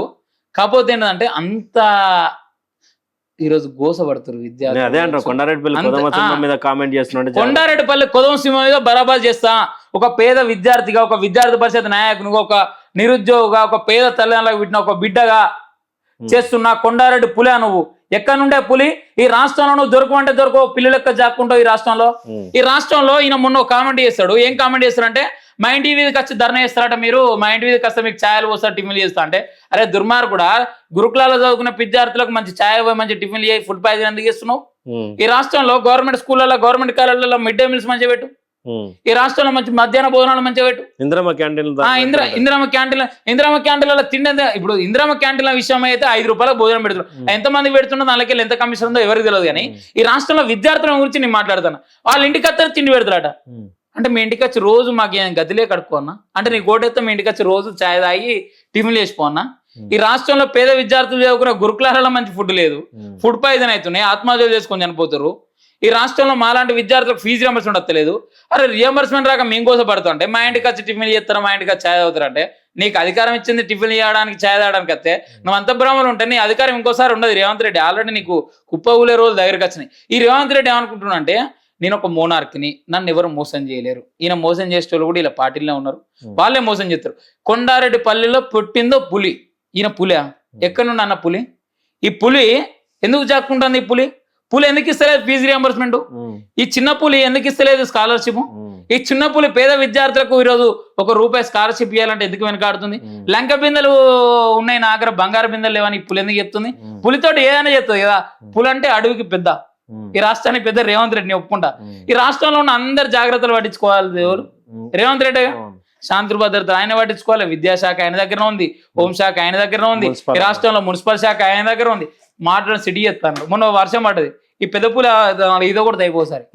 కాకపోతే ఏంటంటే అంత ఈరోజు గోసపడుతున్నారు విద్యార్థులు. కొండారెడ్డిపల్లి కొదమ సింహం మీద బరాబర్ చేస్తా. ఒక పేద విద్యార్థిగా, ఒక విద్యార్థి పరిషత్ నాయకునిగా, ఒక నిరుద్యోగిగా, ఒక పేద తల్లిదండ్రులకు పుట్టిన ఒక బిడ్డగా చేస్తున్నా కొండారెడ్డి పులి. నువ్వు ఎక్కడి నుండే పులి? ఈ రాష్ట్రంలో నువ్వు దొరకమంటే దొరకవు, పిల్లలెక్క జాక్కుంటావు ఈ రాష్ట్రంలో. ఈ రాష్ట్రంలో ఈయన మొన్న కామెంట్ చేస్తాడు. ఏం కామెంట్ చేస్తాడంటే మా ఇంటి వీధికి వచ్చి ధర్నా చేస్తారట, మీరు మా ఇంటి వీధికి వస్తే మీకు ఛాయలు పోస్తారు, టిఫిన్లు చేస్తా అంటే. అరే దుర్మార్గుడా, గురుకులాల్లో చదువుకున్న విద్యార్థులకు మంచి ఛాయ్, మంచి టిఫిన్లు చేయి, ఫుడ్ పాయిజన్ ఎందుకు చేస్తున్నావు? ఈ రాష్ట్రంలో గవర్నమెంట్ స్కూళ్ళలో, గవర్నమెంట్ కాలేజీలలో మిడ్ డే మీల్స్ మంచిగా పెట్టు. ఈ రాష్ట్రంలో మంచి మధ్యాహ్న భోజనాలు మంచిగా పెట్టు. ఇందిరమ్మ క్యాంటీన్ల తిండి. ఇప్పుడు ఇందిరమ్మ క్యాంటీన్ల విషయం అయితే 5 రూపాయలకు భోజనం పెడుతున్నారు. ఎంతమంది పెడుతున్నా దానికి ఎంత కమిషన్ ఉందో ఎవరికి తెలియదు. కానీ ఈ రాష్ట్రంలో విద్యార్థుల గురించి నేను మాట్లాడుతాను. వాళ్ళ ఇంటికి వస్తే తిండి పెడతారట. అంటే మీ ఇంటికి వచ్చి రోజు మాకు ఏం గదిలే కడుక్కోన్నా అంటే నీ గోటెత్తే మీ ఇంటికి వచ్చి రోజు ఛాయ్ తాగి టిఫిన్లు వేసిపోన్నా. ఈ రాష్ట్రంలో పేద విద్యార్థులు చదువుకున్న గురుకులాలలో మంచి ఫుడ్ లేదు, ఫుడ్ పాయిజన్ అవుతున్నాయి, ఆత్మహత్యలు చేసుకొని చనిపోతారు. ఈ రాష్ట్రంలో మాలాంటి విద్యార్థులకు ఫీజు రియంబర్స్మెంట్ వస్తలేదు. అరే రియంబర్స్మెంట్ రాక మేము కోసం పడుతుంటే మా ఇంటికి వచ్చి టిఫిన్ చేస్తారా, మా ఇంటికి వచ్చి ఛాయ్ తాగుతారు. అంటే నీకు అధికారం ఇచ్చింది టిఫిన్ చేయడానికి, ఛాయ్ తాగడానికి వస్తే నువ్వు అంత బ్రాహ్మణులు ఉంటే నీ అధికారం ఇంకోసారి ఉండదు. రేవంత్ రెడ్డి ఆల్రెడీ నీకు కుప్పగూలే రోజులు దగ్గరికి వచ్చినాయి. ఈ రేవంత్ రెడ్డి ఏమనుకుంటున్నా అంటే నేను ఒక మోనార్క్ని, నన్ను ఎవరు మోసం చేయలేరు. ఈయన మోసం చేసేటోళ్ళు కూడా ఇలా పార్టీలో ఉన్నారు, వాళ్ళే మోసం చేస్తారు. కొండారెడ్డిపల్లిలో పుట్టిందో పులి. ఈయన పులి ఎక్కడి నుండి అన్న పులి? ఈ పులి ఎందుకు చాక్కుంటుంది? ఈ పులి పూలు ఎందుకు ఇస్తలేదు ఫీజు రియంబర్స్మెంట్? ఈ చిన్న పూలు ఎందుకు ఇస్తలేదు స్కాలర్షిప్? ఈ చిన్న పూలు పేద విద్యార్థులకు ఈరోజు ₹1 స్కాలర్షిప్ ఇవ్వాలంటే ఎందుకు వెనకాడుతుంది? లంక బిందెలు ఉన్నాయి నా దగ్గర, బంగారు బిందెలు లేవని పులి ఎందుకు చెప్తుంది? పులితోటి ఏదైనా చెప్తుంది కదా. పులి అంటే అడవికి పెద్ద, ఈ రాష్ట్రానికి పెద్ద రేవంత్ రెడ్డిని ఒప్పుకుంటా. ఈ రాష్ట్రంలో ఉన్న అందరు జాగ్రత్తలు పట్టించుకోవాలి ఎవరు? రేవంత్ రెడ్డి. శాంతి భద్రత ఆయన పట్టించుకోవాలి, విద్యాశాఖ ఆయన దగ్గర ఉంది, హోంశాఖ ఆయన దగ్గర ఉంది, ఈ రాష్ట్రంలో మున్సిపల్ శాఖ ఆయన దగ్గర ఉంది. మాట్లాడిన సిటీ చెప్తాను. మొన్న వర్షం పడ్డది, ఈ పెద్ద పూల ఈత కొడితే అయిపోసారి,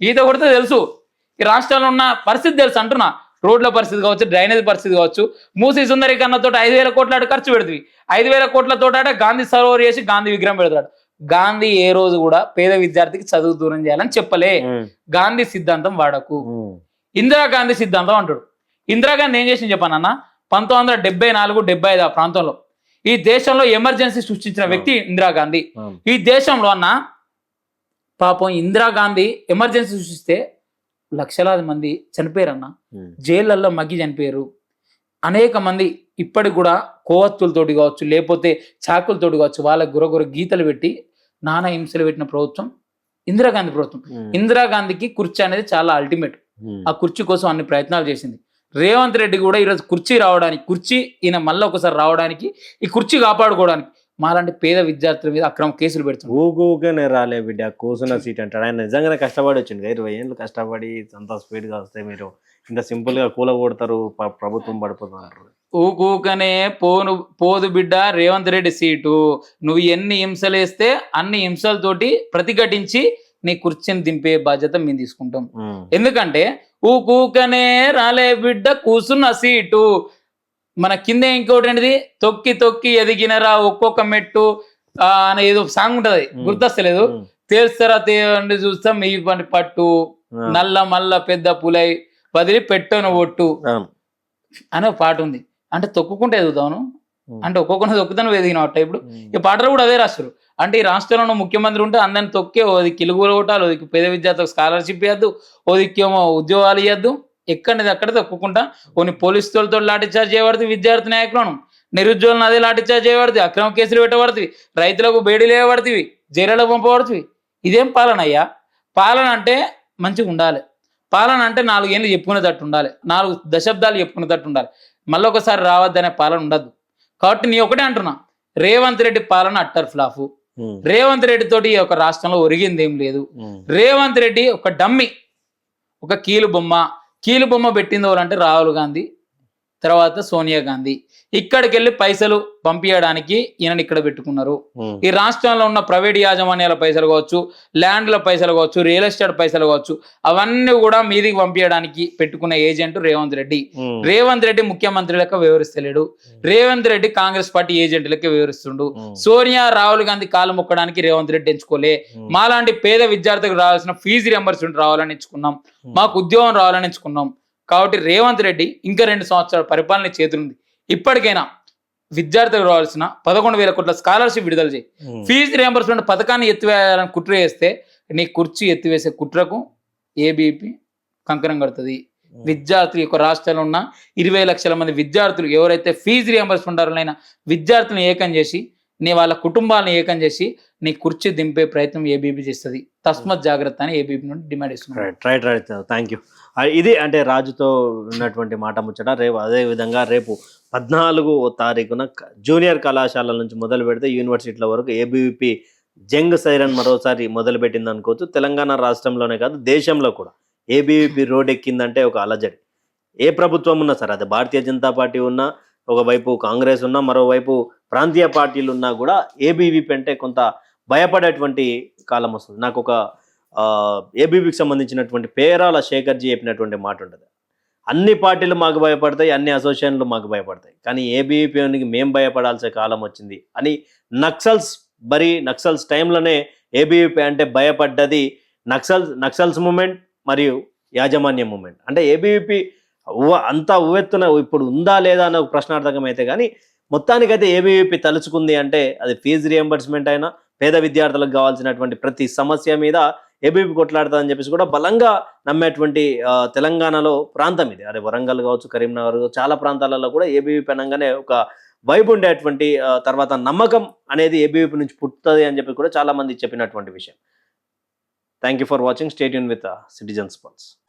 ఈత కొడితే తెలుసు ఈ రాష్ట్రంలో ఉన్న పరిస్థితి తెలుసు అంటున్నా. రోడ్ల పరిస్థితి కావచ్చు, డ్రైనేజ్ పరిస్థితి కావచ్చు. మూసీ సుందరీకరణతో 5,000 కోట్ల ఖర్చు పెడుతుంది. 5,000 కోట్లతో గాంధీ సరోవర్ చేసి గాంధీ విగ్రహం పెడతాడు. గాంధీ ఏ రోజు కూడా పేద విద్యార్థికి చదువు దూరం చేయాలని చెప్పలే. గాంధీ సిద్ధాంతం వాడకు, ఇందిరాగాంధీ సిద్ధాంతం అంటాడు. ఇందిరాగాంధీ ఏం చేసింది చెప్పానన్న? 1974-75 ఆ ప్రాంతంలో ఈ దేశంలో ఎమర్జెన్సీ సృష్టించిన వ్యక్తి ఇందిరాగాంధీ. ఈ దేశంలో అన్న పాపం ఇందిరాగాంధీ ఎమర్జెన్సీ సృష్టిస్తే లక్షలాది మంది చనిపోయారన్న, జైళ్ళల్లో మగ్గి చనిపోయారు. అనేక మంది ఇప్పటికి కూడా కోవత్తులతోటి కావచ్చు, లేకపోతే చాకులతోటి కావచ్చు, వాళ్ళకి గురగుర గీతలు పెట్టి నానా హింసలు పెట్టిన ప్రభుత్వం ఇందిరాగాంధీ ప్రభుత్వం. ఇందిరాగాంధీకి కుర్చీ అనేది చాలా అల్టిమేట్. ఆ కుర్చీ కోసం అన్ని ప్రయత్నాలు చేసింది. రేవంత్ రెడ్డి కూడా ఈరోజు కుర్చీ రావడానికి, కుర్చీ ఈయన మళ్ళీ ఒకసారి రావడానికి, ఈ కుర్చీ కాపాడుకోవడానికి మాలాంటి పేద విద్యార్థుల మీద అక్రమ కేసులు పెడుతున్నారు. ఊకూకనే రాలే బిడ్డ, కూర్చున్న సీట్ అంటాడు. ఆయన నిజంగానే కష్టపడి వచ్చింది. 20 ఏళ్ళు కష్టపడి అంత స్పీడ్గా వస్తే మీరు ఇంత సింపుల్ గా కూలగొడతారు, ప్రభుత్వం పడిపోతున్నారు. ఊకూకనే పోదు బిడ్డ రేవంత్ రెడ్డి సీటు. నువ్వు ఎన్ని హింసలు వేస్తే అన్ని హింసలతోటి ప్రతిఘటించి నీ కుర్చీని దింపే బాధ్యత మేము తీసుకుంటాం. ఎందుకంటే ఊకూకనే రాలే బిడ్డ కూసున్న సీటు. మన కింద ఇంకోటి ఏంటిది, తొక్కి తొక్కి ఎదిగినరా ఒక్కొక్క మెట్టు అని ఏదో సాంగ్ ఉంటది, గుర్తొస్తలేదు. తేల్స్తారా తేండి చూస్తాం మీ పని పట్టు, నల్ల మల్ల పెద్ద పులై వదిలి పెట్టను ఒట్టు అనే పాట ఉంది. అంటే తొక్కుకుంటే ఎదుగుతాను, అంటే ఒక్కొక్కరిని తొక్కుతాను ఎదిగినట్ట. ఇప్పుడు ఈ పాటలు కూడా అదే రాస్తారు. అంటే ఈ రాష్ట్రంలో ముఖ్యమంత్రి ఉంటే అందరిని తొక్కే, ఓ దిక్కు కిలుగులు కొట్టాలి, ఓ దిక్కు పేద విద్యార్థులకు స్కాలర్షిప్ ఇవ్వద్దు, ఓ దిక్కేమో ఉద్యోగాలు ఇవ్వద్దు. ఎక్కడిది అక్కడ తొక్కుకుంటా కొన్ని పోలీసులతో లాఠీచార్జ్ చేయబడుతుంది, విద్యార్థి నాయకులను నిరుద్యోగులను అదే లాఠీచార్జ్ చేయబడుతుంది, అక్రమ కేసులు పెట్టబడుతుంది, రైతులకు బేడీలు వేయబడుతుంది, జైలులకు పంపబడుతుంది. ఇదేం పాలన అయ్యా? పాలన అంటే మంచిగా ఉండాలి, పాలన అంటే 4 ఏళ్ళు చెప్పుకునేటట్టు ఉండాలి, 4 దశాబ్దాలు చెప్పుకునేటట్టు ఉండాలి. మళ్ళీ ఒకసారి రావద్దనే పాలన ఉండద్దు. కాబట్టి నీ ఒకటే అంటున్నా, రేవంత్ రెడ్డి పాలన అట్టర్ ఫ్లాఫ్. రేవంత్ రెడ్డి తోటి ఒక రాష్ట్రంలో ఒరిగింది ఏం లేదు. రేవంత్ రెడ్డి ఒక డమ్మి, ఒక కీలు బొమ్మ పెట్టింది ఎవరంటే రాహుల్ గాంధీ, తర్వాత సోనియా గాంధీ. ఇక్కడికి వెళ్ళి పైసలు పంపించడానికి ఈయనని ఇక్కడ పెట్టుకున్నారు. ఈ రాష్ట్రంలో ఉన్న ప్రైవేట్ యాజమాన్యాల పైసలు కావచ్చు, ల్యాండ్ల పైసలు కావచ్చు, రియల్ ఎస్టేట్ పైసలు కావచ్చు, అవన్నీ కూడా మీదికి పంపించడానికి పెట్టుకున్న ఏజెంట్ రేవంత్ రెడ్డి. రేవంత్ రెడ్డి ముఖ్యమంత్రి లెక్క వ్యవహరిస్తలేడు. రేవంత్ రెడ్డి కాంగ్రెస్ పార్టీ ఏజెంట్ లెక్క వ్యవహరిస్తుండు. సోనియా రాహుల్ గాంధీ కాలు మొక్కడానికి రేవంత్ రెడ్డి ఎంచుకోలే. మాలాంటి పేద విద్యార్థులకు రావాల్సిన ఫీజు రియంబర్స్మెంట్ రావాలని ఎంచుకున్నాం, మాకు ఉద్యోగం రావాలని ఎంచుకున్నాం. కాబట్టి రేవంత్ రెడ్డి ఇంకా 2 సంవత్సరాల పరిపాలన చేతులుంది. ఇప్పటికైనా విద్యార్థులకు రావాల్సిన 11,000 కోట్ల స్కాలర్షిప్ విడుదల చేయి. ఫీజు రియంబర్స్మెంట్ పథకాన్ని ఎత్తివేయాలని కుట్ర చేస్తే నీ కుర్చీ ఎత్తివేసే కుట్రకు ఏబీపీ కంకణం కడుతుంది. విద్యార్థులు యొక్క రాష్ట్రంలో ఉన్న 20 లక్షల మంది విద్యార్థులు ఎవరైతే ఫీజు రియంబర్స్మెంట్ అయినా విద్యార్థులను ఏకం చేసి, నీ వాళ్ళ కుటుంబాలను ఏకం చేసి నీ కుర్చీ దింపే ప్రయత్నం ఏబీపీ చేస్తుంది. తస్మత్ జాగ్రత్త అని ఏబీపీ నుండి డిమాండ్ ఇస్తున్నాను. Right thank you. ఇది అంటే రాజుతో ఉన్నటువంటి మాట ముచ్చట. రేపు అదే విధంగా రేపు 14వ తారీఖున జూనియర్ కళాశాలల నుంచి మొదలు పెడితే యూనివర్సిటీల వరకు ఏబీవీపీ జంగ్ సైరన్ మరోసారి మొదలుపెట్టింది అనుకోవచ్చు. తెలంగాణ రాష్ట్రంలోనే కాదు దేశంలో కూడా ఏబీవీపీ రోడ్ ఎక్కిందంటే ఒక అలజడి. ఏ ప్రభుత్వం ఉన్నా సరే, అదే భారతీయ జనతా పార్టీ ఉన్నా, ఒకవైపు కాంగ్రెస్ ఉన్నా, మరోవైపు ప్రాంతీయ పార్టీలు ఉన్నా కూడా ఏబీవీపీ అంటే కొంత భయపడేటువంటి కాలం వస్తుంది. నాకు ఒక ఏబీవీకి సంబంధించినటువంటి పేరాల శేఖర్జీ చెప్పినటువంటి మాట ఉంటుంది. అన్ని పార్టీలు మాకు భయపడతాయి, అన్ని అసోసియేషన్లు మాకు భయపడతాయి, కానీ ఏబీవీపీకి మేము భయపడాల్సిన కాలం వచ్చింది అని. నక్సల్స్ టైంలోనే ఏబీవీపీ అంటే భయపడ్డది నక్సల్స్ మూమెంట్ మరియు యాజమాన్య మూమెంట్. అంటే ఏబీవీపీ అంతా ఉవ్వెత్తున ఇప్పుడు ఉందా లేదా అన్న ప్రశ్నార్థకం అయితే, కానీ మొత్తానికైతే ఏబీవీపీ తలుచుకుంది అంటే అది ఫీజు రియంబర్స్మెంట్ అయినా, పేద విద్యార్థులకు కావాల్సినటువంటి ప్రతి సమస్య మీద ఏబీవీపీ కొట్లాడుతుందని చెప్పేసి కూడా బలంగా నమ్మేటువంటి తెలంగాణలో ప్రాంతం ఇది. అదే వరంగల్ కావచ్చు, కరీంనగర్, చాలా ప్రాంతాలలో కూడా ఏబీవీపీ అనగానే ఒక వైబ్ ఉండేటువంటి తర్వాత నమ్మకం అనేది ఏబీవీపీ నుంచి పుట్టుతుంది అని చెప్పి కూడా చాలా మంది చెప్పినటువంటి విషయం. Thank you for watching. Stay tune with citizens pulse.